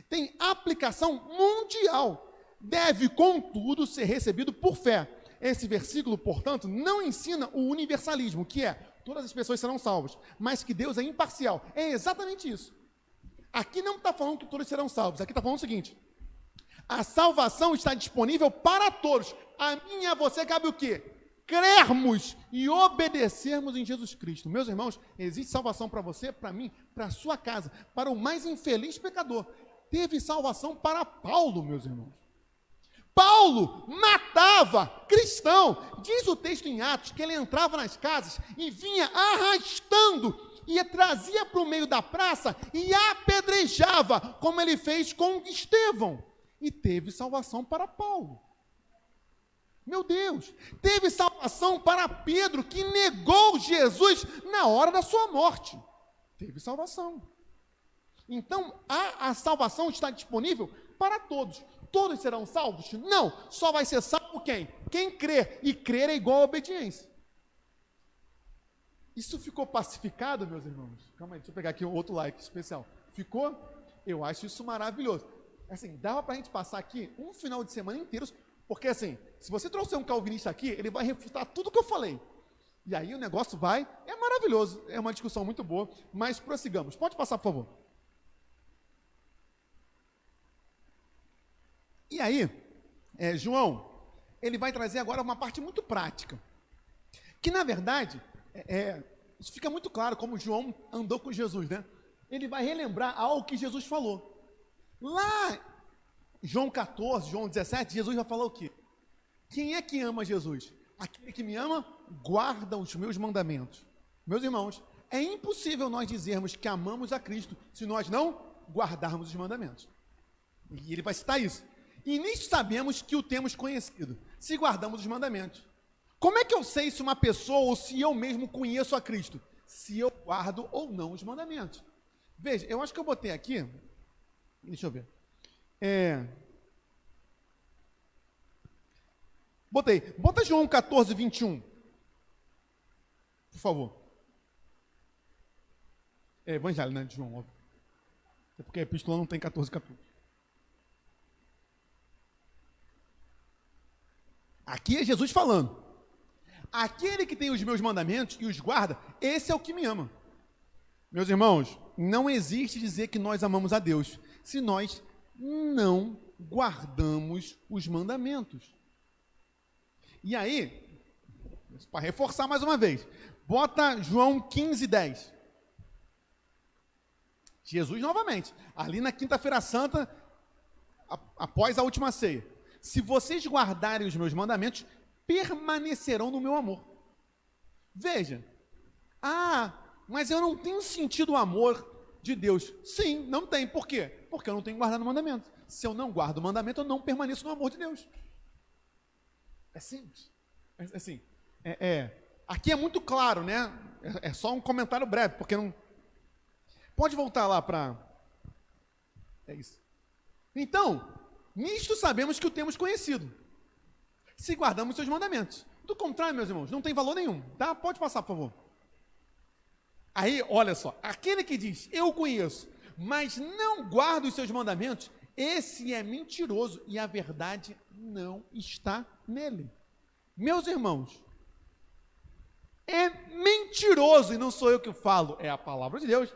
Tem aplicação mundial. Deve, contudo, ser recebido por fé. Esse versículo, portanto, não ensina o universalismo, que é, todas as pessoas serão salvas, mas que Deus é imparcial. É exatamente isso. Aqui não está falando que todos serão salvos, aqui está falando o seguinte, a salvação está disponível para todos. A mim e a você cabe o quê? Crermos e obedecermos em Jesus Cristo. Meus irmãos, existe salvação para você, para mim, para a sua casa, para o mais infeliz pecador. Teve salvação para Paulo, meus irmãos. Paulo matava cristão. Diz o texto em Atos que ele entrava nas casas e vinha arrastando e trazia para o meio da praça e apedrejava, como ele fez com Estevão. E teve salvação para Paulo. Meu Deus, teve salvação para Pedro, que negou Jesus na hora da sua morte. Teve salvação. Então, a salvação está disponível para todos. Todos serão salvos? Não, só vai ser salvo quem? Quem crer, e crer é igual a obediência. Isso ficou pacificado, meus irmãos? Calma aí, deixa eu pegar aqui um outro like especial. Ficou? Eu acho isso maravilhoso. Assim, dava para a gente passar aqui um final de semana inteiro, porque assim, se você trouxer um calvinista aqui, ele vai refutar tudo que eu falei. E aí o negócio é maravilhoso, é uma discussão muito boa, mas prossigamos. Pode passar, por favor. E aí, João, ele vai trazer agora uma parte muito prática, que na verdade, isso fica muito claro como João andou com Jesus, né? Ele vai relembrar algo que Jesus falou. Lá, João 14, João 17, Jesus vai falar o quê? Quem é que ama Jesus? Aquele que me ama, guarda os meus mandamentos. Meus irmãos, é impossível nós dizermos que amamos a Cristo se nós não guardarmos os mandamentos. E ele vai citar isso. E nisto sabemos que o temos conhecido, se guardamos os mandamentos. Como é que eu sei se uma pessoa ou se eu mesmo conheço a Cristo? Se eu guardo ou não os mandamentos. Veja, eu acho que eu botei aqui, deixa eu ver. Bota João 14, 21. Por favor. É Evangelho, né, de João, óbvio. É porque a epístola não tem 14 capítulos. Aqui é Jesus falando. Aquele que tem os meus mandamentos e os guarda, esse é o que me ama. Meus irmãos, não existe dizer que nós amamos a Deus se nós não guardamos os mandamentos. E aí, para reforçar mais uma vez, bota João 15, 10. Jesus novamente, ali na quinta-feira santa, após a última ceia. Se vocês guardarem os meus mandamentos, permanecerão no meu amor. Veja, mas eu não tenho sentido o amor de Deus. Sim, não tem. Por quê? Porque eu não tenho guardado o mandamento. Se eu não guardo o mandamento, eu não permaneço no amor de Deus. É simples. Assim, aqui é muito claro, né? É só um comentário breve, porque não... Pode voltar lá para... É isso. Então, nisto sabemos que o temos conhecido, se guardamos seus mandamentos. Do contrário, meus irmãos, não tem valor nenhum, tá? Pode passar, por favor. Aí, olha só, aquele que diz, eu conheço, mas não guarda os seus mandamentos, esse é mentiroso e a verdade não está nele. Meus irmãos, é mentiroso, e não sou eu que falo, é a palavra de Deus,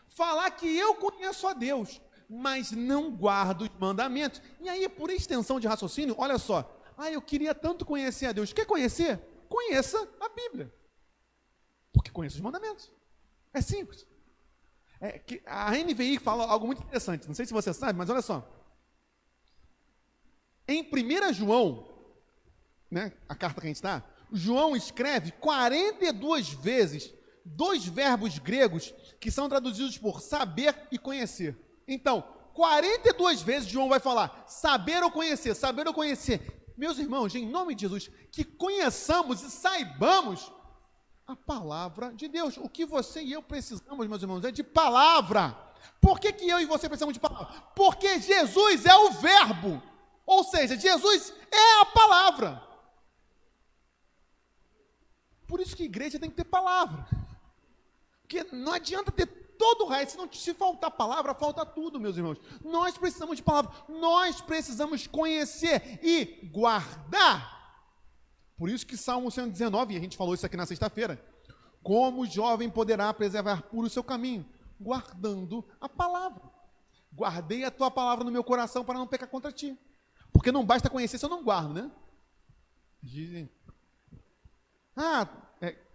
falar que eu conheço a Deus, mas não guardo os mandamentos. E aí, por extensão de raciocínio, olha só, eu queria tanto conhecer a Deus. Quer conhecer? Conheça a Bíblia. Porque conheça os mandamentos. É simples. A NVI fala algo muito interessante, não sei se você sabe, mas olha só. Em 1 João, né, a carta que a gente está, João escreve 42 vezes 2 verbos gregos que são traduzidos por saber e conhecer. Então, 42 vezes João vai falar saber ou conhecer, saber ou conhecer. Meus irmãos, em nome de Jesus, que conheçamos e saibamos a palavra de Deus. O que você e eu precisamos, meus irmãos, é de palavra. Por que eu e você precisamos de palavra? Porque Jesus é o verbo. Ou seja, Jesus é a palavra. Por isso que a igreja tem que ter palavra. Porque não adianta ter todo o resto, se faltar palavra, falta tudo, meus irmãos. Nós precisamos de palavra, nós precisamos conhecer e guardar. Por isso que Salmo 119, e a gente falou isso aqui na sexta-feira, como o jovem poderá preservar puro o seu caminho? Guardando a palavra. Guardei a tua palavra no meu coração para não pecar contra ti. Porque não basta conhecer se eu não guardo, né? Dizem,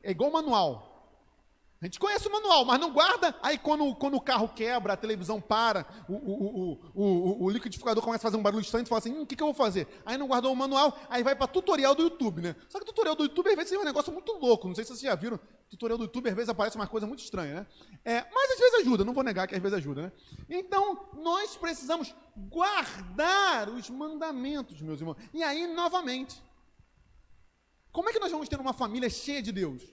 é igual manual. A gente conhece o manual, mas não guarda. Aí quando o carro quebra, a televisão para, o liquidificador começa a fazer um barulho estranho, tu fala assim, o que eu vou fazer? Aí não guardou o manual, aí vai para tutorial do YouTube, né? Só que o tutorial do YouTube às vezes é um negócio muito louco. Não sei se vocês já viram, tutorial do YouTube às vezes aparece uma coisa muito estranha, né? Mas às vezes ajuda, não vou negar que às vezes ajuda, né? Então, nós precisamos guardar os mandamentos, meus irmãos. E aí, novamente, como é que nós vamos ter uma família cheia de Deus?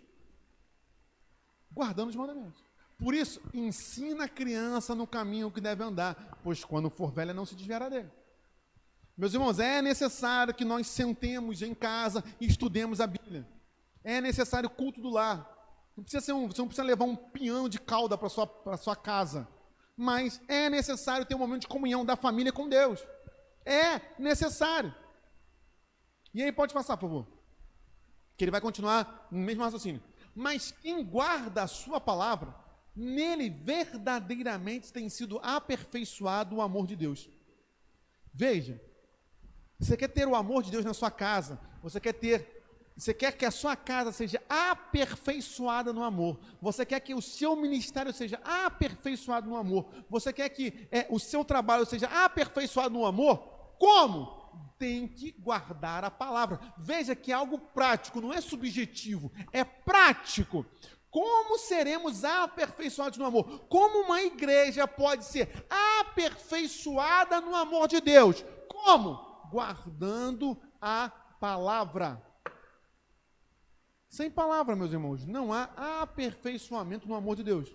Guardando os mandamentos. Por isso, ensina a criança no caminho que deve andar, pois quando for velha não se desviará dele. Meus irmãos, é necessário que nós sentemos em casa e estudemos a Bíblia. É necessário o culto do lar. Você não precisa levar um piano de cauda para sua casa, mas é necessário ter um momento de comunhão da família com Deus. É necessário. E aí pode passar, por favor. Que ele vai continuar no mesmo raciocínio. Mas quem guarda a sua palavra, nele verdadeiramente tem sido aperfeiçoado o amor de Deus. Veja, você quer ter o amor de Deus na sua casa, você quer que a sua casa seja aperfeiçoada no amor, você quer que o seu ministério seja aperfeiçoado no amor, você quer que o seu trabalho seja aperfeiçoado no amor, como? Tem que guardar a palavra. Veja que é algo prático, não é subjetivo, é prático. Como seremos aperfeiçoados no amor? Como uma igreja pode ser aperfeiçoada no amor de Deus? Como? Guardando a palavra. Sem palavra, meus irmãos, não há aperfeiçoamento no amor de Deus.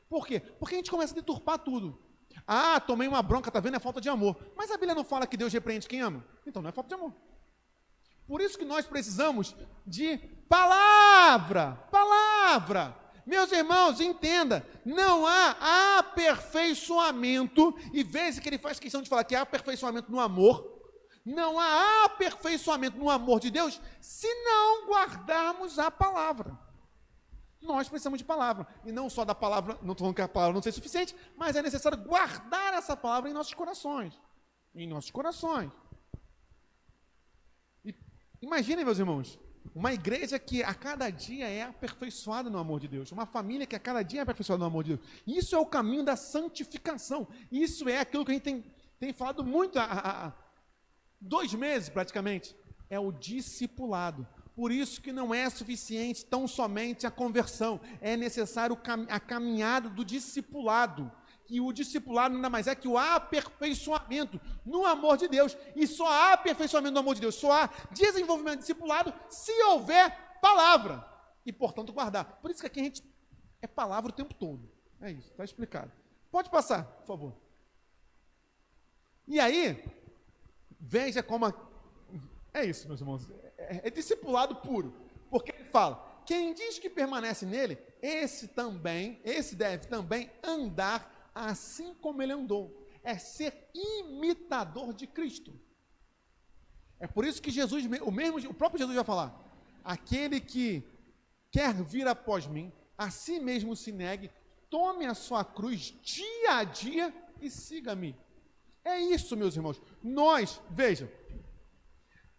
Por quê? Porque a gente começa a deturpar tudo. Ah, tomei uma bronca, tá vendo? É falta de amor. Mas a Bíblia não fala que Deus repreende quem ama? Então não é falta de amor. Por isso que nós precisamos de palavra. Palavra. Meus irmãos, entenda, não há aperfeiçoamento, e veja que ele faz questão de falar que há aperfeiçoamento no amor. Não há aperfeiçoamento no amor de Deus se não guardarmos a palavra. Nós precisamos de palavra, e não só da palavra, não estou falando que a palavra não seja suficiente, mas é necessário guardar essa palavra em nossos corações. Em nossos corações. E imaginem, meus irmãos, uma igreja que a cada dia é aperfeiçoada no amor de Deus, uma família que a cada dia é aperfeiçoada no amor de Deus. Isso é o caminho da santificação. Isso é aquilo que a gente tem falado muito há 2 meses praticamente, é o discipulado. Por isso que não é suficiente tão somente a conversão, é necessário a caminhada do discipulado, que o discipulado nada mais é que o aperfeiçoamento no amor de Deus, e só há aperfeiçoamento no amor de Deus, só há desenvolvimento do discipulado se houver palavra, e portanto guardar. Por isso que aqui a gente é palavra o tempo todo, é isso, está explicado. Pode passar, por favor. E aí, veja como é isso, meus irmãos, é discipulado puro, porque ele fala, quem diz que permanece nele, esse deve também andar assim como ele andou, é ser imitador de Cristo. É por isso que Jesus, o próprio Jesus vai falar, aquele que quer vir após mim, a si mesmo se negue, tome a sua cruz dia a dia e siga-me. É isso, meus irmãos. Veja,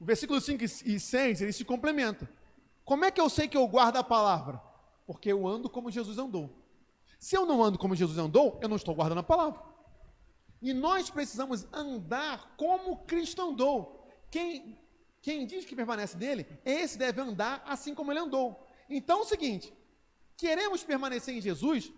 o versículo 5 e 6, ele se complementa. Como é que eu sei que eu guardo a palavra? Porque eu ando como Jesus andou. Se eu não ando como Jesus andou, eu não estou guardando a palavra. E nós precisamos andar como Cristo andou. Quem diz que permanece nele, esse deve andar assim como ele andou. Então é o seguinte, queremos permanecer em Jesus,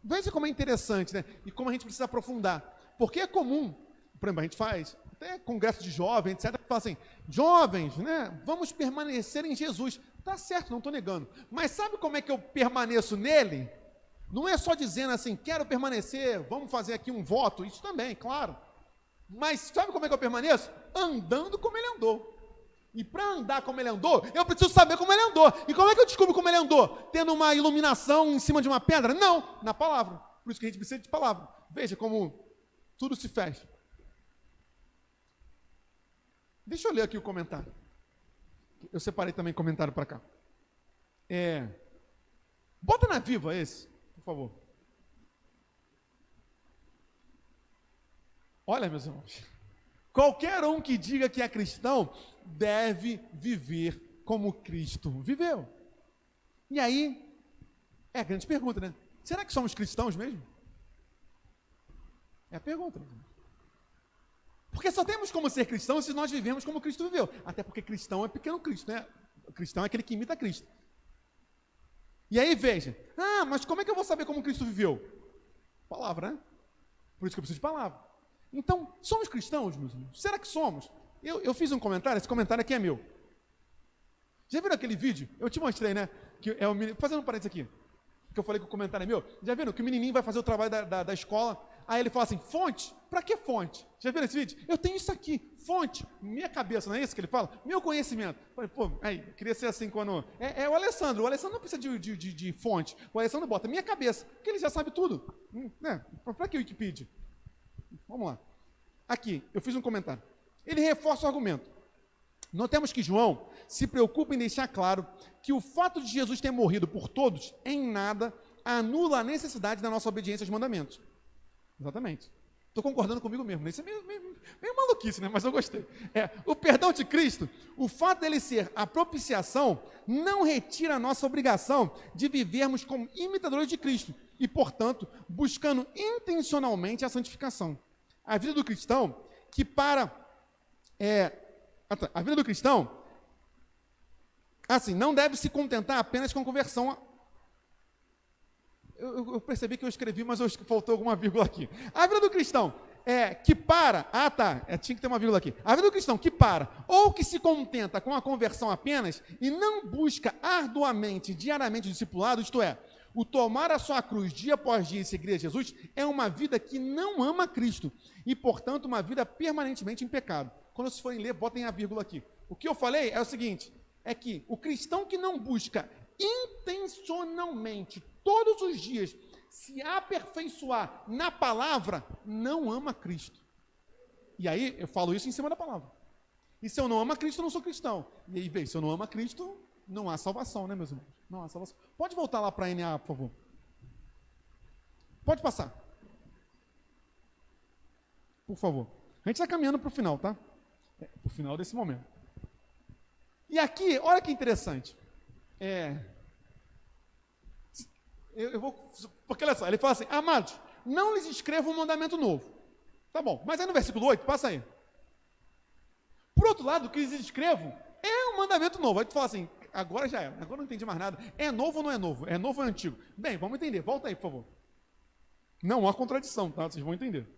veja como é interessante, né? E como a gente precisa aprofundar. Porque é comum, por exemplo, a gente faz até congresso de jovens, etc., que fala assim, jovens, né, vamos permanecer em Jesus. Tá certo, não estou negando. Mas sabe como é que eu permaneço nele? Não é só dizendo assim, quero permanecer, vamos fazer aqui um voto, isso também, claro. Mas sabe como é que eu permaneço? Andando como ele andou. E para andar como ele andou, eu preciso saber como ele andou. E como é que eu descubro como ele andou? Tendo uma iluminação em cima de uma pedra? Não, na palavra. Por isso que a gente precisa de palavra. Veja como tudo se fecha. Deixa eu ler aqui o comentário. Eu separei também comentário para cá. Bota na Viva esse, por favor. Olha, meus irmãos. Qualquer um que diga que é cristão deve viver como Cristo viveu. E aí, é a grande pergunta, né? Será que somos cristãos mesmo? É a pergunta. Porque só temos como ser cristãos se nós vivemos como Cristo viveu. Até porque cristão é pequeno Cristo, né? O cristão é aquele que imita Cristo. E aí veja, mas como é que eu vou saber como Cristo viveu? Palavra, né? Por isso que eu preciso de palavra. Então, somos cristãos, meus irmãos? Será que somos? Eu fiz um comentário, esse comentário aqui é meu. Já viram aquele vídeo? Eu te mostrei, né? Que é o menino, fazendo um parênteses aqui, que eu falei que o comentário é meu. Já viram que o menininho vai fazer o trabalho da escola, aí ele fala assim, fonte? Para que fonte? Já viram esse vídeo? Eu tenho isso aqui, fonte, minha cabeça, não é isso que ele fala? Meu conhecimento. Falei, eu queria ser assim quando... É o Alessandro não precisa de fonte. O Alessandro bota minha cabeça, porque ele já sabe tudo. Né? Para que o Wikipedia? Vamos lá. Aqui, eu fiz um comentário. Ele reforça o argumento. Notemos que João se preocupa em deixar claro que o fato de Jesus ter morrido por todos, em nada, anula a necessidade da nossa obediência aos mandamentos. Exatamente. Estou concordando comigo mesmo. Isso é meio maluquice, né? Mas eu gostei. O perdão de Cristo, o fato dele ser a propiciação, não retira a nossa obrigação de vivermos como imitadores de Cristo e, portanto, buscando intencionalmente a santificação. A vida do cristão, a vida do cristão, assim, não deve se contentar apenas com a conversão. Eu percebi que eu escrevi, mas faltou alguma vírgula aqui. A vida do cristão tinha que ter uma vírgula aqui. A vida do cristão que para, ou que se contenta com a conversão apenas e não busca arduamente, diariamente o discipulado, isto é, o tomar a sua cruz dia após dia e seguir a Jesus, é uma vida que não ama Cristo e, portanto, uma vida permanentemente em pecado. Quando vocês forem ler, botem a vírgula aqui. O que eu falei é o seguinte, é que o cristão que não busca intencionalmente, todos os dias, se aperfeiçoar na palavra, não ama Cristo. E aí, eu falo isso em cima da palavra. E se eu não amo Cristo, eu não sou cristão. E aí, bem, se eu não amo Cristo, não há salvação, né, meus irmãos? Não há salvação. Pode voltar lá para a NA, por favor. Pode passar. Por favor. A gente está caminhando para o final, tá? Para o final desse momento. E aqui, olha que interessante. Porque olha só, ele fala assim, amados, não lhes escrevo um mandamento novo. Tá bom, mas aí no versículo 8, passa aí. Por outro lado, o que lhes escrevo é um mandamento novo. Aí tu fala assim, agora já era, agora não entendi mais nada. É novo ou não é novo? É novo ou é antigo? Bem, vamos entender, volta aí, por favor. Não há contradição, tá? Vocês vão entender.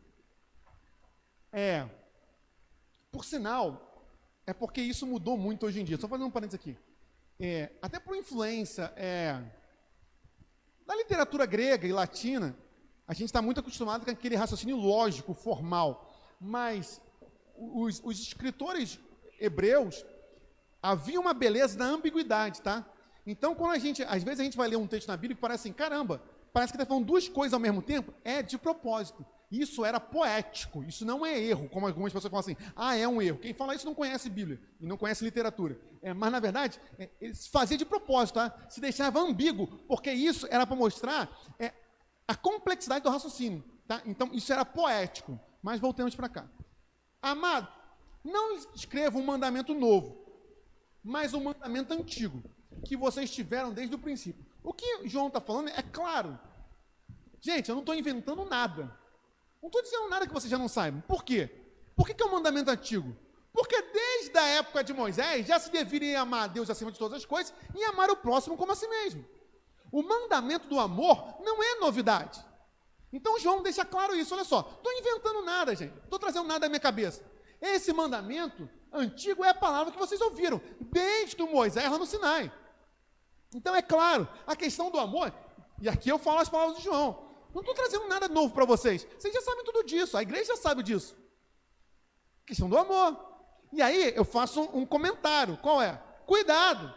Por sinal, é porque isso mudou muito hoje em dia. Só fazer um parênteses aqui. Até por influência da literatura grega e latina, a gente está muito acostumado com aquele raciocínio lógico, formal. Mas os escritores hebreus, havia uma beleza da ambiguidade, tá? Então, quando às vezes a gente vai ler um texto na Bíblia e parece assim, caramba, parece que está falando duas coisas ao mesmo tempo, é de propósito. Isso era poético, isso não é erro, como algumas pessoas falam assim, é um erro. Quem fala isso não conhece Bíblia e não conhece literatura. Mas, na verdade, ele se fazia de propósito, tá? Se deixava ambíguo, porque isso era para mostrar a complexidade do raciocínio. Tá? Então, isso era poético. Mas voltemos para cá. Amado, não escreva um mandamento novo, mas um mandamento antigo, que vocês tiveram desde o princípio. O que João está falando é claro. Gente, eu não estou inventando nada. Não estou dizendo nada que vocês já não saibam. Por quê? Por que é um mandamento antigo? Porque desde a época de Moisés já se deveria amar a Deus acima de todas as coisas e amar o próximo como a si mesmo. O mandamento do amor não é novidade. Então João deixa claro isso. Olha só, estou inventando nada, gente. Não estou trazendo nada da minha cabeça. Esse mandamento antigo é a palavra que vocês ouviram desde o Moisés lá no Sinai. Então é claro, a questão do amor, e aqui eu falo as palavras de João. Não estou trazendo nada novo para vocês. Vocês já sabem tudo disso. A igreja já sabe disso. Questão do amor. E aí eu faço um comentário. Qual é? Cuidado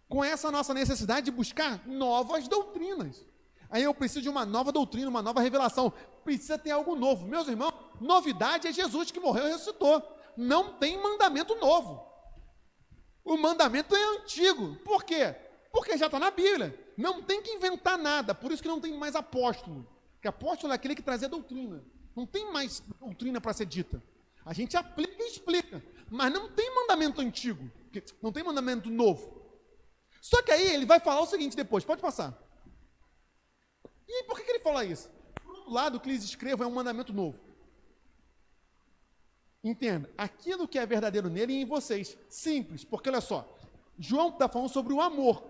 com essa nossa necessidade de buscar novas doutrinas. Aí eu preciso de uma nova doutrina, uma nova revelação. Precisa ter algo novo. Meus irmãos, novidade é Jesus que morreu e ressuscitou. Não tem mandamento novo. O mandamento é antigo. Por quê? Porque já está na Bíblia. Não tem que inventar nada. Por isso que não tem mais apóstolo. Porque apóstolo é aquele que trazia doutrina. Não tem mais doutrina para ser dita. A gente aplica e explica. Mas não tem mandamento antigo. Não tem mandamento novo. Só que aí ele vai falar o seguinte depois. Pode passar. E aí, por que ele fala isso? Por outro lado, o que lhes escrevo é um mandamento novo. Entenda. Aquilo que é verdadeiro nele e em vocês. Simples. Porque olha só. João está falando sobre o amor.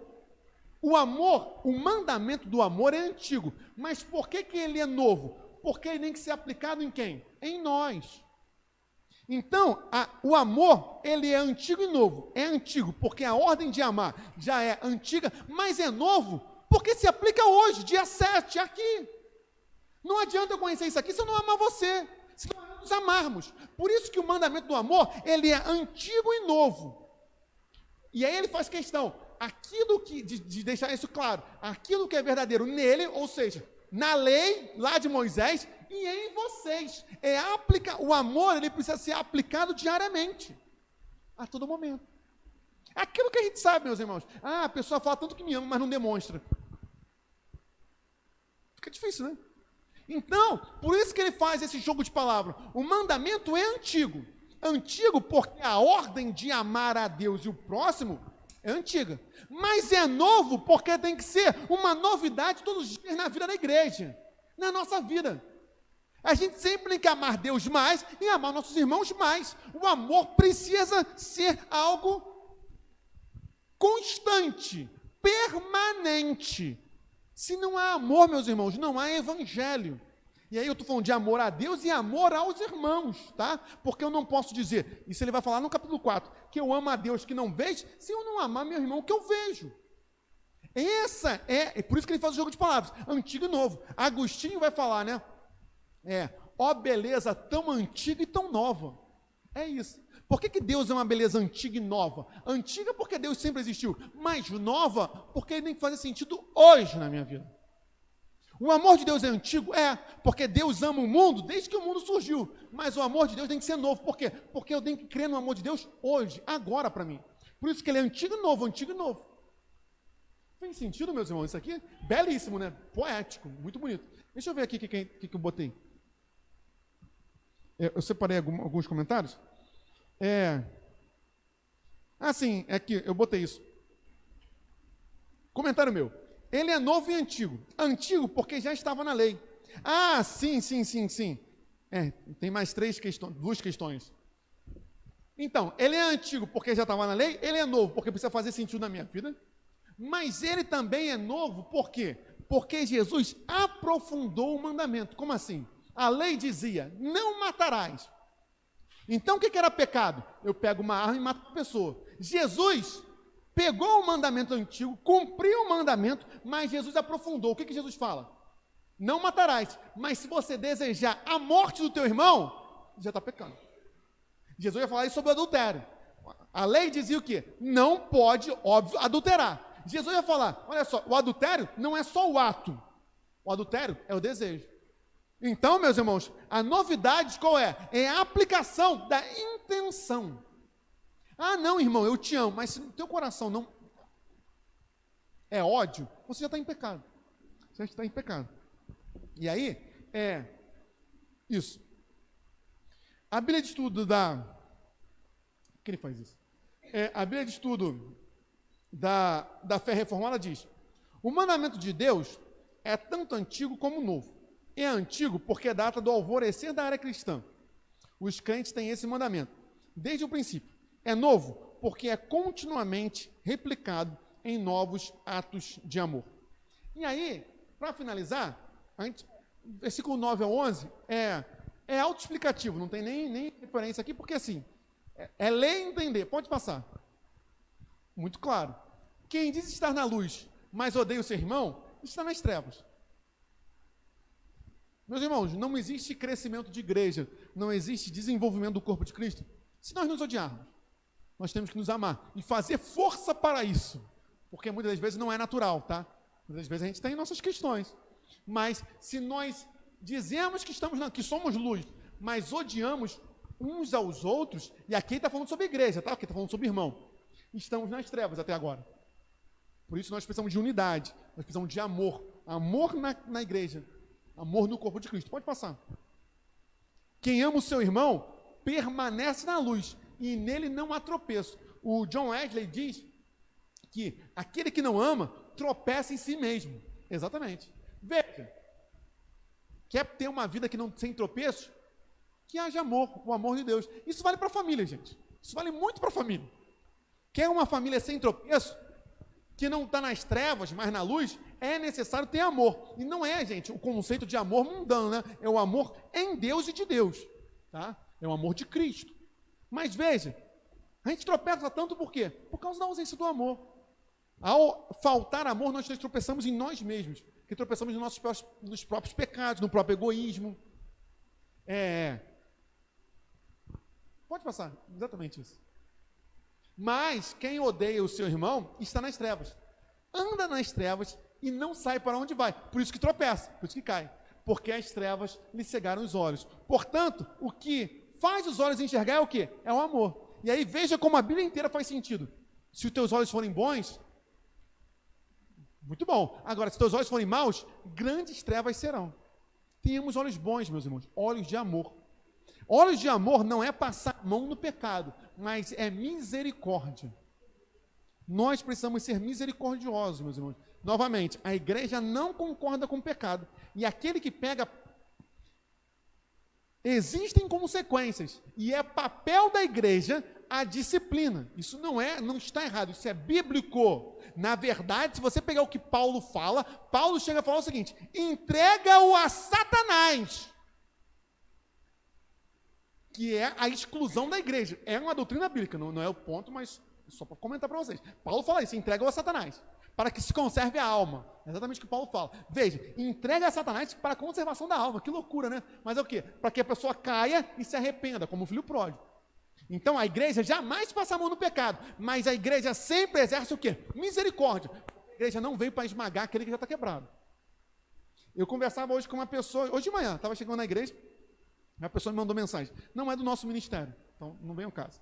O amor, o mandamento do amor é antigo. Mas por que ele é novo? Porque ele tem que ser aplicado em quem? Em nós. Então, o amor, ele é antigo e novo. É antigo porque a ordem de amar já é antiga, mas é novo porque se aplica hoje, dia 7, aqui. Não adianta eu conhecer isso aqui se eu não amar você, se nós nos amarmos. Por isso que o mandamento do amor, ele é antigo e novo. E aí ele faz questão, aquilo que, de deixar isso claro, aquilo que é verdadeiro nele, ou seja, na lei lá de Moisés e em vocês. O amor, ele precisa ser aplicado diariamente, a todo momento. Aquilo que a gente sabe, meus irmãos. A pessoa fala tanto que me ama, mas não demonstra. Fica difícil, né? Então, por isso que ele faz esse jogo de palavras. O mandamento é antigo. Antigo porque a ordem de amar a Deus e o próximo é antiga. Mas é novo porque tem que ser uma novidade todos os dias na vida da igreja, na nossa vida. A gente sempre tem que amar Deus mais e amar nossos irmãos mais. O amor precisa ser algo constante, permanente. Se não há amor, meus irmãos, não há evangelho. E aí eu estou falando de amor a Deus e amor aos irmãos, tá? Porque eu não posso dizer, isso ele vai falar no capítulo 4, que eu amo a Deus que não vejo, se eu não amar meu irmão que eu vejo. Essa é por isso que ele faz o jogo de palavras, antigo e novo. Agostinho vai falar, né? Ó beleza tão antiga e tão nova. É isso. Por que Deus é uma beleza antiga e nova? Antiga porque Deus sempre existiu, mas nova porque ele tem que fazer sentido hoje na minha vida. O amor de Deus é antigo? Porque Deus ama o mundo desde que o mundo surgiu. Mas o amor de Deus tem que ser novo. Por quê? Porque eu tenho que crer no amor de Deus hoje, agora para mim. Por isso que ele é antigo e novo, antigo e novo. Tem sentido, meus irmãos? Isso aqui? Belíssimo, né? Poético, muito bonito. Deixa eu ver aqui o que eu botei. Eu separei alguns comentários. Sim, aqui, eu botei isso. Comentário meu. Ele é novo e antigo. Antigo porque já estava na lei. Sim. Tem mais duas questões. Então, ele é antigo porque já estava na lei, ele é novo porque precisa fazer sentido na minha vida, mas ele também é novo por quê? Porque Jesus aprofundou o mandamento. Como assim? A lei dizia, não matarás. Então, o que era pecado? Eu pego uma arma e mato uma pessoa. Jesus pegou o mandamento antigo, cumpriu o mandamento, mas Jesus aprofundou. O que Jesus fala? Não matarás, mas se você desejar a morte do teu irmão, já está pecando. Jesus ia falar isso sobre o adultério. A lei dizia o quê? Não pode, óbvio, adulterar. Jesus ia falar, olha só, o adultério não é só o ato, o adultério é o desejo. Então, meus irmãos, a novidade qual é? É a aplicação da intenção. Não, irmão, eu te amo, mas se no teu coração não é ódio, você já está em pecado. Você já está em pecado. E aí, isso. A Bíblia de Estudo que ele faz isso? A Bíblia de Estudo da Fé Reformada diz, o mandamento de Deus é tanto antigo como novo. É antigo porque data do alvorecer da era cristã. Os crentes têm esse mandamento, desde o princípio. É novo porque é continuamente replicado em novos atos de amor. E aí, para finalizar, versículo 9 ao 11 é autoexplicativo, não tem nem referência aqui, porque assim, ler e entender, pode passar. Muito claro. Quem diz estar na luz, mas odeia o seu irmão, está nas trevas. Meus irmãos, não existe crescimento de igreja, não existe desenvolvimento do corpo de Cristo, se nós nos odiarmos. Nós temos que nos amar e fazer força para isso, porque muitas das vezes não é natural, tá? Muitas vezes a gente tem nossas questões, mas se nós dizemos que que somos luz, mas odiamos uns aos outros, e aqui está falando sobre a igreja, tá? Aqui está falando sobre irmão, estamos nas trevas até agora. Por isso nós precisamos de unidade, nós precisamos de amor na igreja, amor no corpo de Cristo. Pode passar. Quem ama o seu irmão permanece na luz e nele não há tropeço. O John Wesley diz que aquele que não ama tropeça em si mesmo. Exatamente. Veja, quer ter uma vida que não sem tropeços? Que haja amor, o amor de Deus. Isso vale para a família, gente. Isso vale muito para a família. Quer uma família sem tropeço? Que não está nas trevas, mas na luz, é necessário ter amor. E não é, gente, o conceito de amor mundano, né? É o amor em Deus e de Deus, tá? É o amor de Cristo. Mas veja, a gente tropeça tanto por quê? Por causa da ausência do amor. Ao faltar amor, nós tropeçamos em nós mesmos, que tropeçamos nos próprios pecados, no próprio egoísmo. Pode passar, exatamente isso. Mas quem odeia o seu irmão está nas trevas. Anda nas trevas e não sai para onde vai. Por isso que tropeça, por isso que cai. Porque as trevas lhe cegaram os olhos. Portanto, o que faz os olhos enxergar é o quê? É o amor. E aí veja como a Bíblia inteira faz sentido. Se os teus olhos forem bons, muito bom. Agora, se os teus olhos forem maus, grandes trevas serão. Tenhamos olhos bons, meus irmãos, olhos de amor. Olhos de amor não é passar a mão no pecado, mas é misericórdia. Nós precisamos ser misericordiosos, meus irmãos. Novamente, a igreja não concorda com o pecado. E aquele que pega... Existem consequências. E é papel da igreja a disciplina. Isso não está errado, isso é bíblico. Na verdade, se você pegar o que Paulo fala, Paulo chega a falar o seguinte: entrega-o a Satanás, que é a exclusão da igreja. É uma doutrina bíblica, não é o ponto, mas só para comentar para vocês. Paulo fala isso: entrega-o a Satanás, para que se conserve a alma. É exatamente o que Paulo fala. Veja, entrega a Satanás para a conservação da alma. Que loucura, né? Mas é o quê? Para que a pessoa caia e se arrependa, como o filho pródigo. Então a igreja jamais passa a mão no pecado, mas a igreja sempre exerce o quê? Misericórdia. A igreja não veio para esmagar aquele que já está quebrado. Eu conversava hoje com uma pessoa, hoje de manhã, estava chegando na igreja, a pessoa me mandou mensagem. Não é do nosso ministério, então não vem ao caso.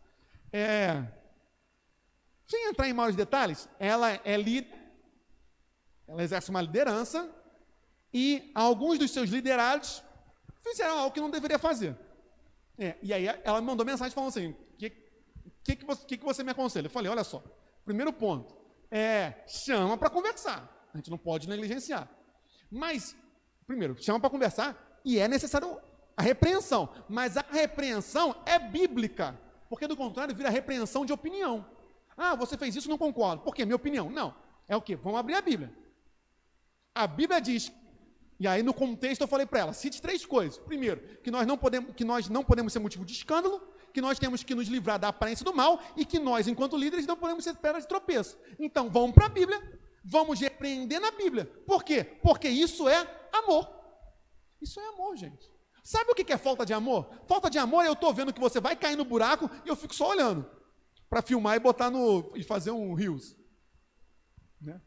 Sem entrar em maiores detalhes, ela é líder, ela exerce uma liderança e alguns dos seus liderados fizeram algo que não deveria fazer. E aí ela me mandou mensagem falando assim: o que você me aconselha? Eu falei: olha só, primeiro ponto, chama para conversar, a gente não pode negligenciar. Mas, primeiro, chama para conversar e é necessário a repreensão, mas a repreensão é bíblica, porque do contrário vira repreensão de opinião. Ah, você fez isso, não concordo. Por quê? Minha opinião. Não. É o quê? Vamos abrir a Bíblia. A Bíblia diz, e aí no contexto eu falei para ela, cite 3 coisas. Primeiro, que nós não podemos ser motivo de escândalo, que nós temos que nos livrar da aparência do mal e que nós, enquanto líderes, não podemos ser pedra de tropeço. Então, vamos para a Bíblia, vamos repreender na Bíblia. Por quê? Porque isso é amor. Isso é amor, gente. Sabe o que é falta de amor? Falta de amor é eu estou vendo que você vai cair no buraco e eu fico só olhando para filmar e botar e fazer um Reels. Né?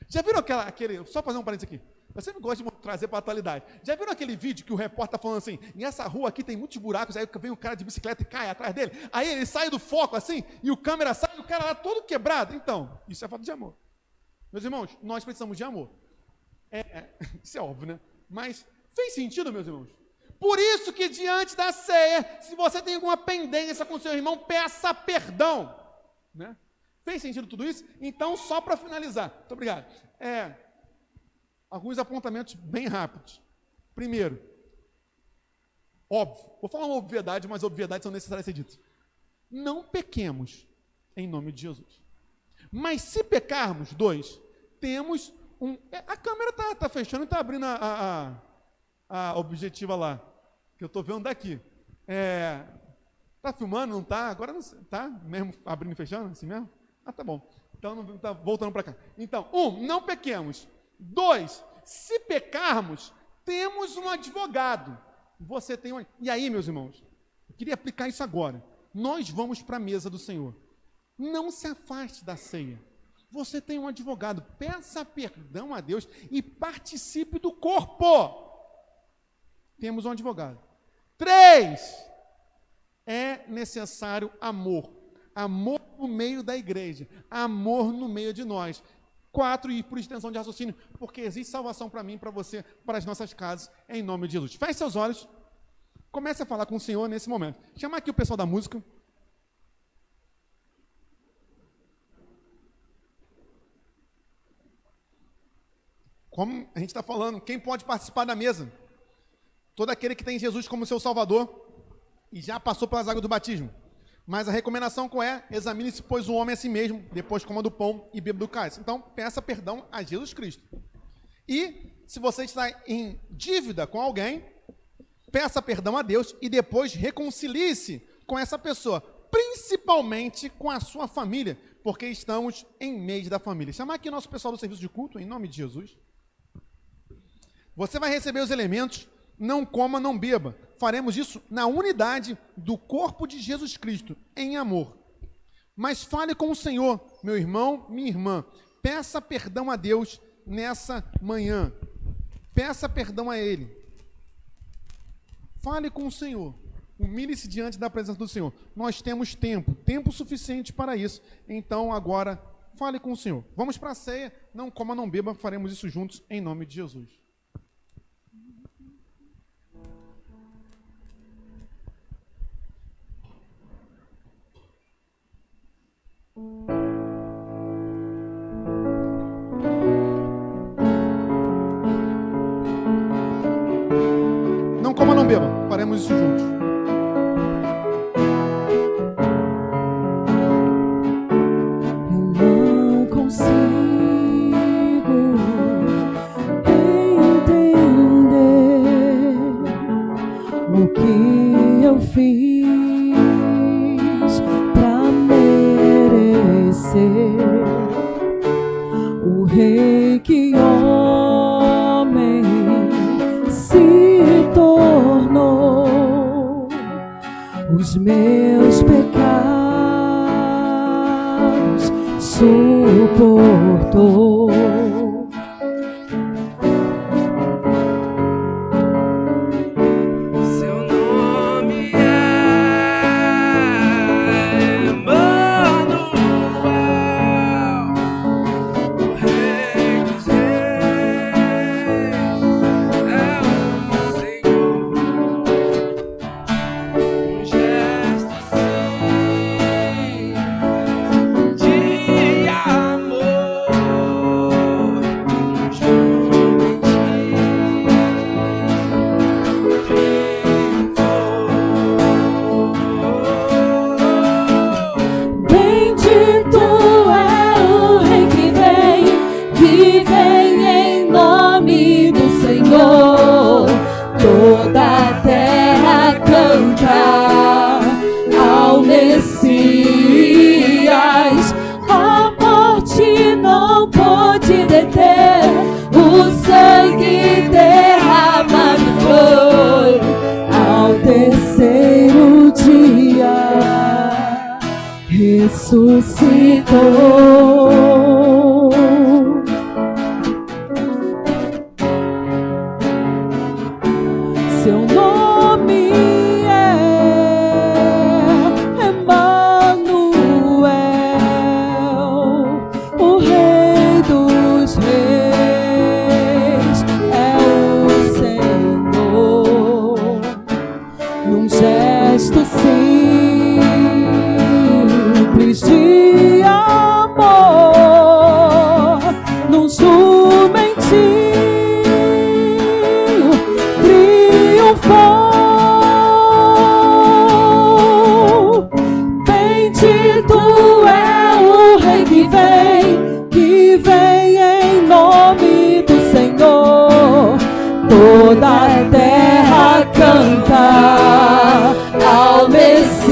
Já viram aquele... Só fazer um parênteses aqui. Eu sempre gosto de trazer para a atualidade. Já viram aquele vídeo que o repórter está falando assim: nessa rua aqui tem muitos buracos, aí vem um cara de bicicleta e cai atrás dele, aí ele sai do foco assim, e o câmera sai e o cara lá todo quebrado? Então, isso é falta de amor. Meus irmãos, nós precisamos de amor. Isso é óbvio, né? Mas fez sentido, meus irmãos? Por isso que diante da ceia, se você tem alguma pendência com seu irmão, peça perdão. Né? Fez sentido tudo isso? Então, só para finalizar, muito obrigado. Alguns apontamentos bem rápidos. Primeiro, óbvio, vou falar uma obviedade, mas obviedades são necessárias ser ditas. Não pequemos em nome de Jesus. Mas se pecarmos, 2, temos a câmera está fechando e está abrindo a objetiva lá, que eu estou vendo daqui. Está filmando, não está? Agora não está mesmo abrindo e fechando, assim mesmo? Ah, tá bom. Então, não está voltando para cá. Então, 1, não pequemos. 2, se pecarmos, temos um advogado. Você tem um... E aí, meus irmãos, eu queria aplicar isso agora. Nós vamos para a mesa do Senhor. Não se afaste da ceia. Você tem um advogado. Peça perdão a Deus e participe do corpo. Temos um advogado. 3, é necessário amor. Amor no meio da igreja. Amor no meio de nós. 4, e por extensão de raciocínio, porque existe salvação para mim, para você, para as nossas casas, em nome de Jesus. Feche seus olhos. Comece a falar com o Senhor nesse momento. Chamar aqui o pessoal da música. Como a gente está falando, quem pode participar da mesa? Todo aquele que tem Jesus como seu Salvador e já passou pelas águas do batismo. Mas a recomendação qual é? Examine-se, pois, o homem a si mesmo, depois coma do pão e beba do cálice. Então, peça perdão a Jesus Cristo. E, se você está em dívida com alguém, peça perdão a Deus e depois reconcilie-se com essa pessoa, principalmente com a sua família, porque estamos em mês da família. Chamar aqui o nosso pessoal do serviço de culto, em nome de Jesus. Você vai receber os elementos, não coma, não beba. Faremos isso na unidade do corpo de Jesus Cristo, em amor. Mas fale com o Senhor, meu irmão, minha irmã. Peça perdão a Deus nessa manhã. Peça perdão a Ele. Fale com o Senhor. Humilhe-se diante da presença do Senhor. Nós temos tempo suficiente para isso. Então, agora, fale com o Senhor. Vamos para a ceia. Não coma, não beba. Faremos isso juntos, em nome de Jesus. Não coma, não beba. Faremos isso juntos. o que eu fiz pra merecer o rei que homem se tornou. Os meus pecados suportou. Ressuscitou. Seu nome é Emanuel, o Rei dos Reis é o Senhor. Num gesto simples de amor, num jumentinho triunfou. Bendito é o Rei que vem em nome do Senhor. Toda a terra canta ao Messias.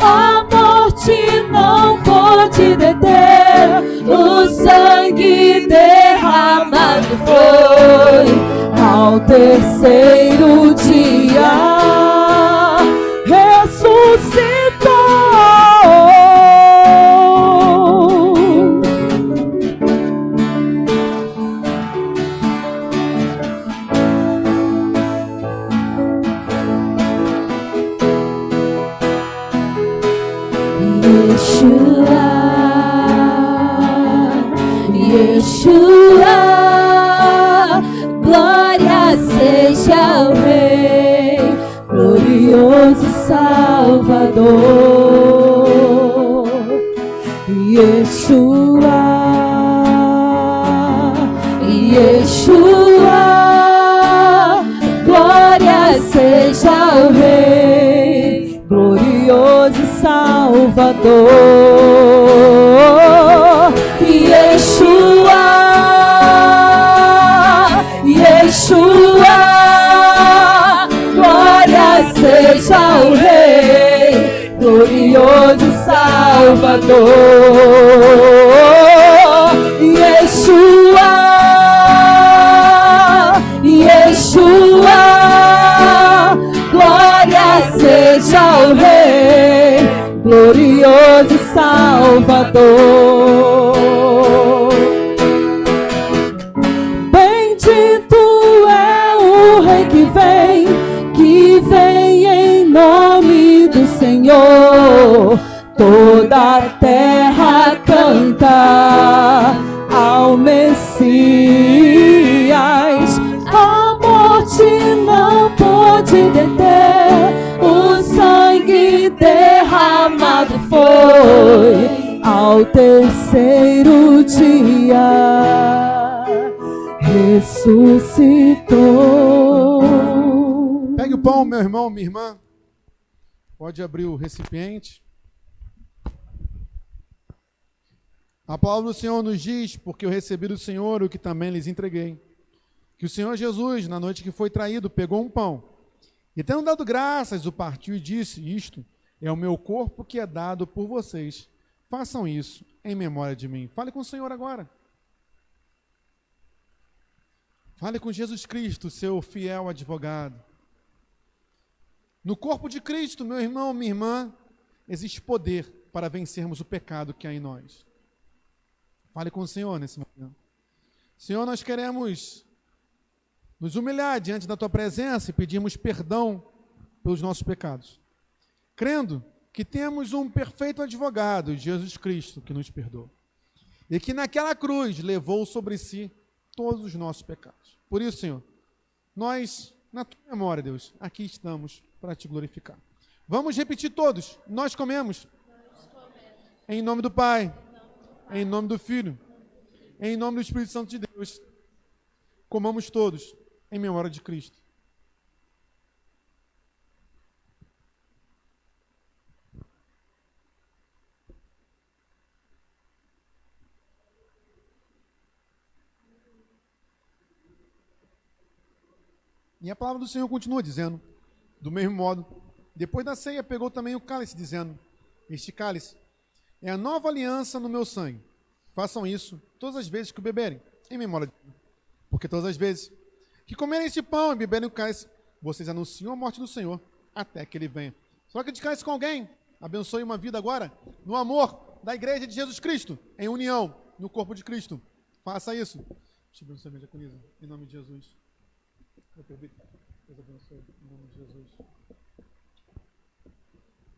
A morte não pode deter, o sangue derramado foi. Ao terceiro dia ressuscitou. Yeshua, glória seja ao Rei, glorioso Salvador. Yeshua, Yeshua, glória seja ao Rei, glorioso Salvador. Yeshua, Yeshua, glória seja ao Rei, glorioso Salvador. Yeshua, Yeshua, glória seja ao Rei, glorioso Salvador. Bendito é o Rei que vem em nome do Senhor. Toda a terra canta ao Messias. A morte não pode deter, o sangue derramado foi. Ao terceiro dia ressuscitou. Pegue o pão, meu irmão, minha irmã. Pode abrir o recipiente. A palavra do Senhor nos diz: porque eu recebi do Senhor o que também lhes entreguei, que o Senhor Jesus, na noite que foi traído, pegou um pão e, tendo dado graças, o partiu e disse: isto é o meu corpo que é dado por vocês. Façam isso em memória de mim. Fale com o Senhor agora. Fale com Jesus Cristo, seu fiel advogado. No corpo de Cristo, meu irmão, minha irmã, existe poder para vencermos o pecado que há em nós. Fale com o Senhor nesse momento. Senhor, nós queremos nos humilhar diante da Tua presença e pedirmos perdão pelos nossos pecados, crendo que temos um perfeito advogado, Jesus Cristo, que nos perdoa, e que naquela cruz levou sobre si todos os nossos pecados. Por isso, Senhor, nós, na Tua memória, Deus, aqui estamos para Te glorificar. Vamos repetir todos. Nós comemos. Em nome do Pai, em nome do Filho, em nome do Espírito Santo de Deus. Comamos todos em memória de Cristo. E a palavra do Senhor continua dizendo, do mesmo modo, depois da ceia, pegou também o cálice, dizendo: este cálice é a nova aliança no meu sangue. Façam isso todas as vezes que o beberem, em memória de mim. Porque todas as vezes que comerem este pão e beberem o cálice, vocês anunciam a morte do Senhor, até que Ele venha. Só que de cálice com alguém, abençoe uma vida agora, no amor da igreja de Jesus Cristo, em união, no corpo de Cristo. Faça isso. Te abençoe, minha diaconisa, em nome de Jesus. Deus abençoe, em nome de Jesus.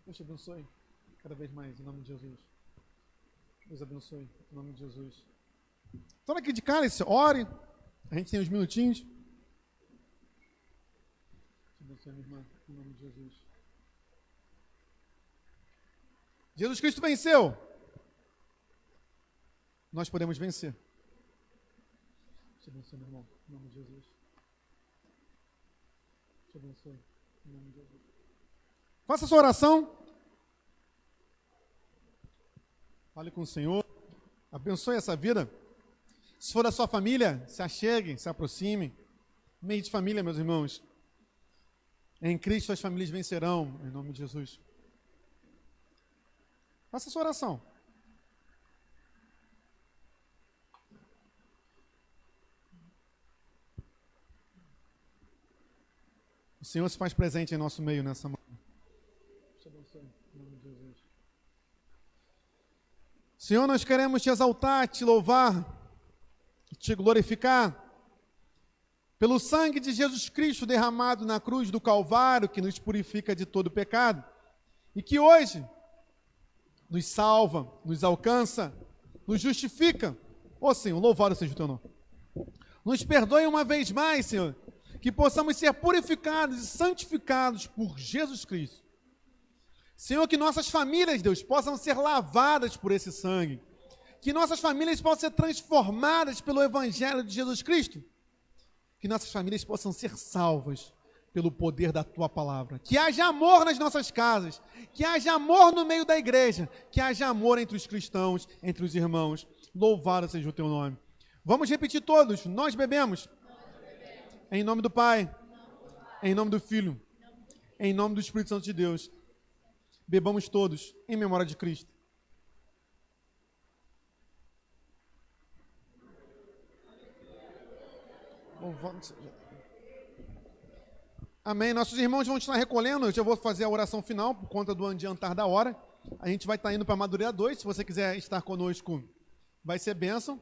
Deus te abençoe cada vez mais, em nome de Jesus. Deus abençoe, em nome de Jesus. Toma aqui de cálice, ore. A gente tem uns minutinhos. Te abençoe, minha irmã, em nome de Jesus. Jesus Cristo venceu. Nós podemos vencer. Te abençoe, meu irmão, em nome de Jesus. Te abençoe, em nome de Jesus. Faça a sua oração. Fale com o Senhor. Abençoe essa vida. Se for da sua família, se achegue, se aproxime. Meio de família, meus irmãos. Em Cristo as famílias vencerão, em nome de Jesus. Faça a sua oração. O Senhor se faz presente em nosso meio nessa manhã. Te abençoe, em nome de Jesus. Senhor, nós queremos Te exaltar, Te louvar, Te glorificar pelo sangue de Jesus Cristo derramado na cruz do Calvário, que nos purifica de todo pecado e que hoje nos salva, nos alcança, nos justifica. Ó Senhor, louvado seja o Teu nome. Nos perdoe uma vez mais, Senhor, que possamos ser purificados e santificados por Jesus Cristo. Senhor, que nossas famílias, Deus, possam ser lavadas por esse sangue. Que nossas famílias possam ser transformadas pelo Evangelho de Jesus Cristo. Que nossas famílias possam ser salvas pelo poder da Tua palavra. Que haja amor nas nossas casas. Que haja amor no meio da igreja. Que haja amor entre os cristãos, entre os irmãos. Louvado seja o Teu nome. Vamos repetir todos. Nós bebemos. Em nome do Pai. Em nome do Filho. Em nome do Espírito Santo de Deus. Bebamos todos em memória de Cristo. Amém. Nossos irmãos vão estar recolhendo. Eu já vou fazer a oração final por conta do adiantar da hora. A gente vai estar indo para Madureira 2. Se você quiser estar conosco, vai ser bênção.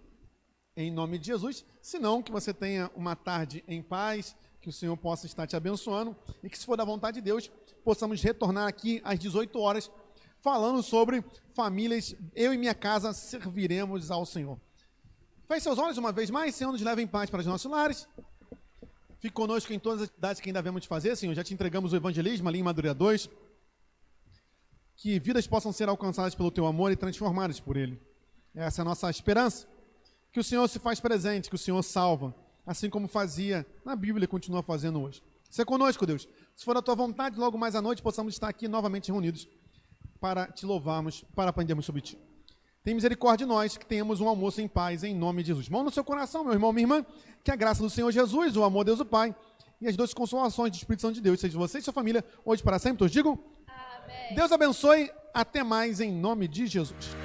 Em nome de Jesus. Se não, que você tenha uma tarde em paz, que o Senhor possa estar te abençoando e que, se for da vontade de Deus, possamos retornar aqui às 18 horas falando sobre famílias. Eu e minha casa serviremos ao Senhor. Feche seus olhos uma vez mais. Senhor, nos leve em paz para os nossos lares. Fique conosco em todas as atividades que ainda devemos fazer, Senhor. Já te entregamos o evangelismo ali em Madureira 2. Que vidas possam ser alcançadas pelo Teu amor e transformadas por Ele. Essa é a nossa esperança. Que o Senhor se faz presente, que o Senhor salva, assim como fazia na Bíblia e continua fazendo hoje. Seja conosco, Deus. Se for a Tua vontade, logo mais à noite possamos estar aqui novamente reunidos para Te louvarmos, para aprendermos sobre Ti. tem misericórdia de nós, que tenhamos um almoço em paz, em nome de Jesus. Mão no seu coração, meu irmão, minha irmã, que a graça do Senhor Jesus, o amor de Deus o Pai e as doces consolações do Espírito Santo de Deus, seja você e sua família, hoje para sempre, todos digam? Amém. Deus abençoe, até mais em nome de Jesus.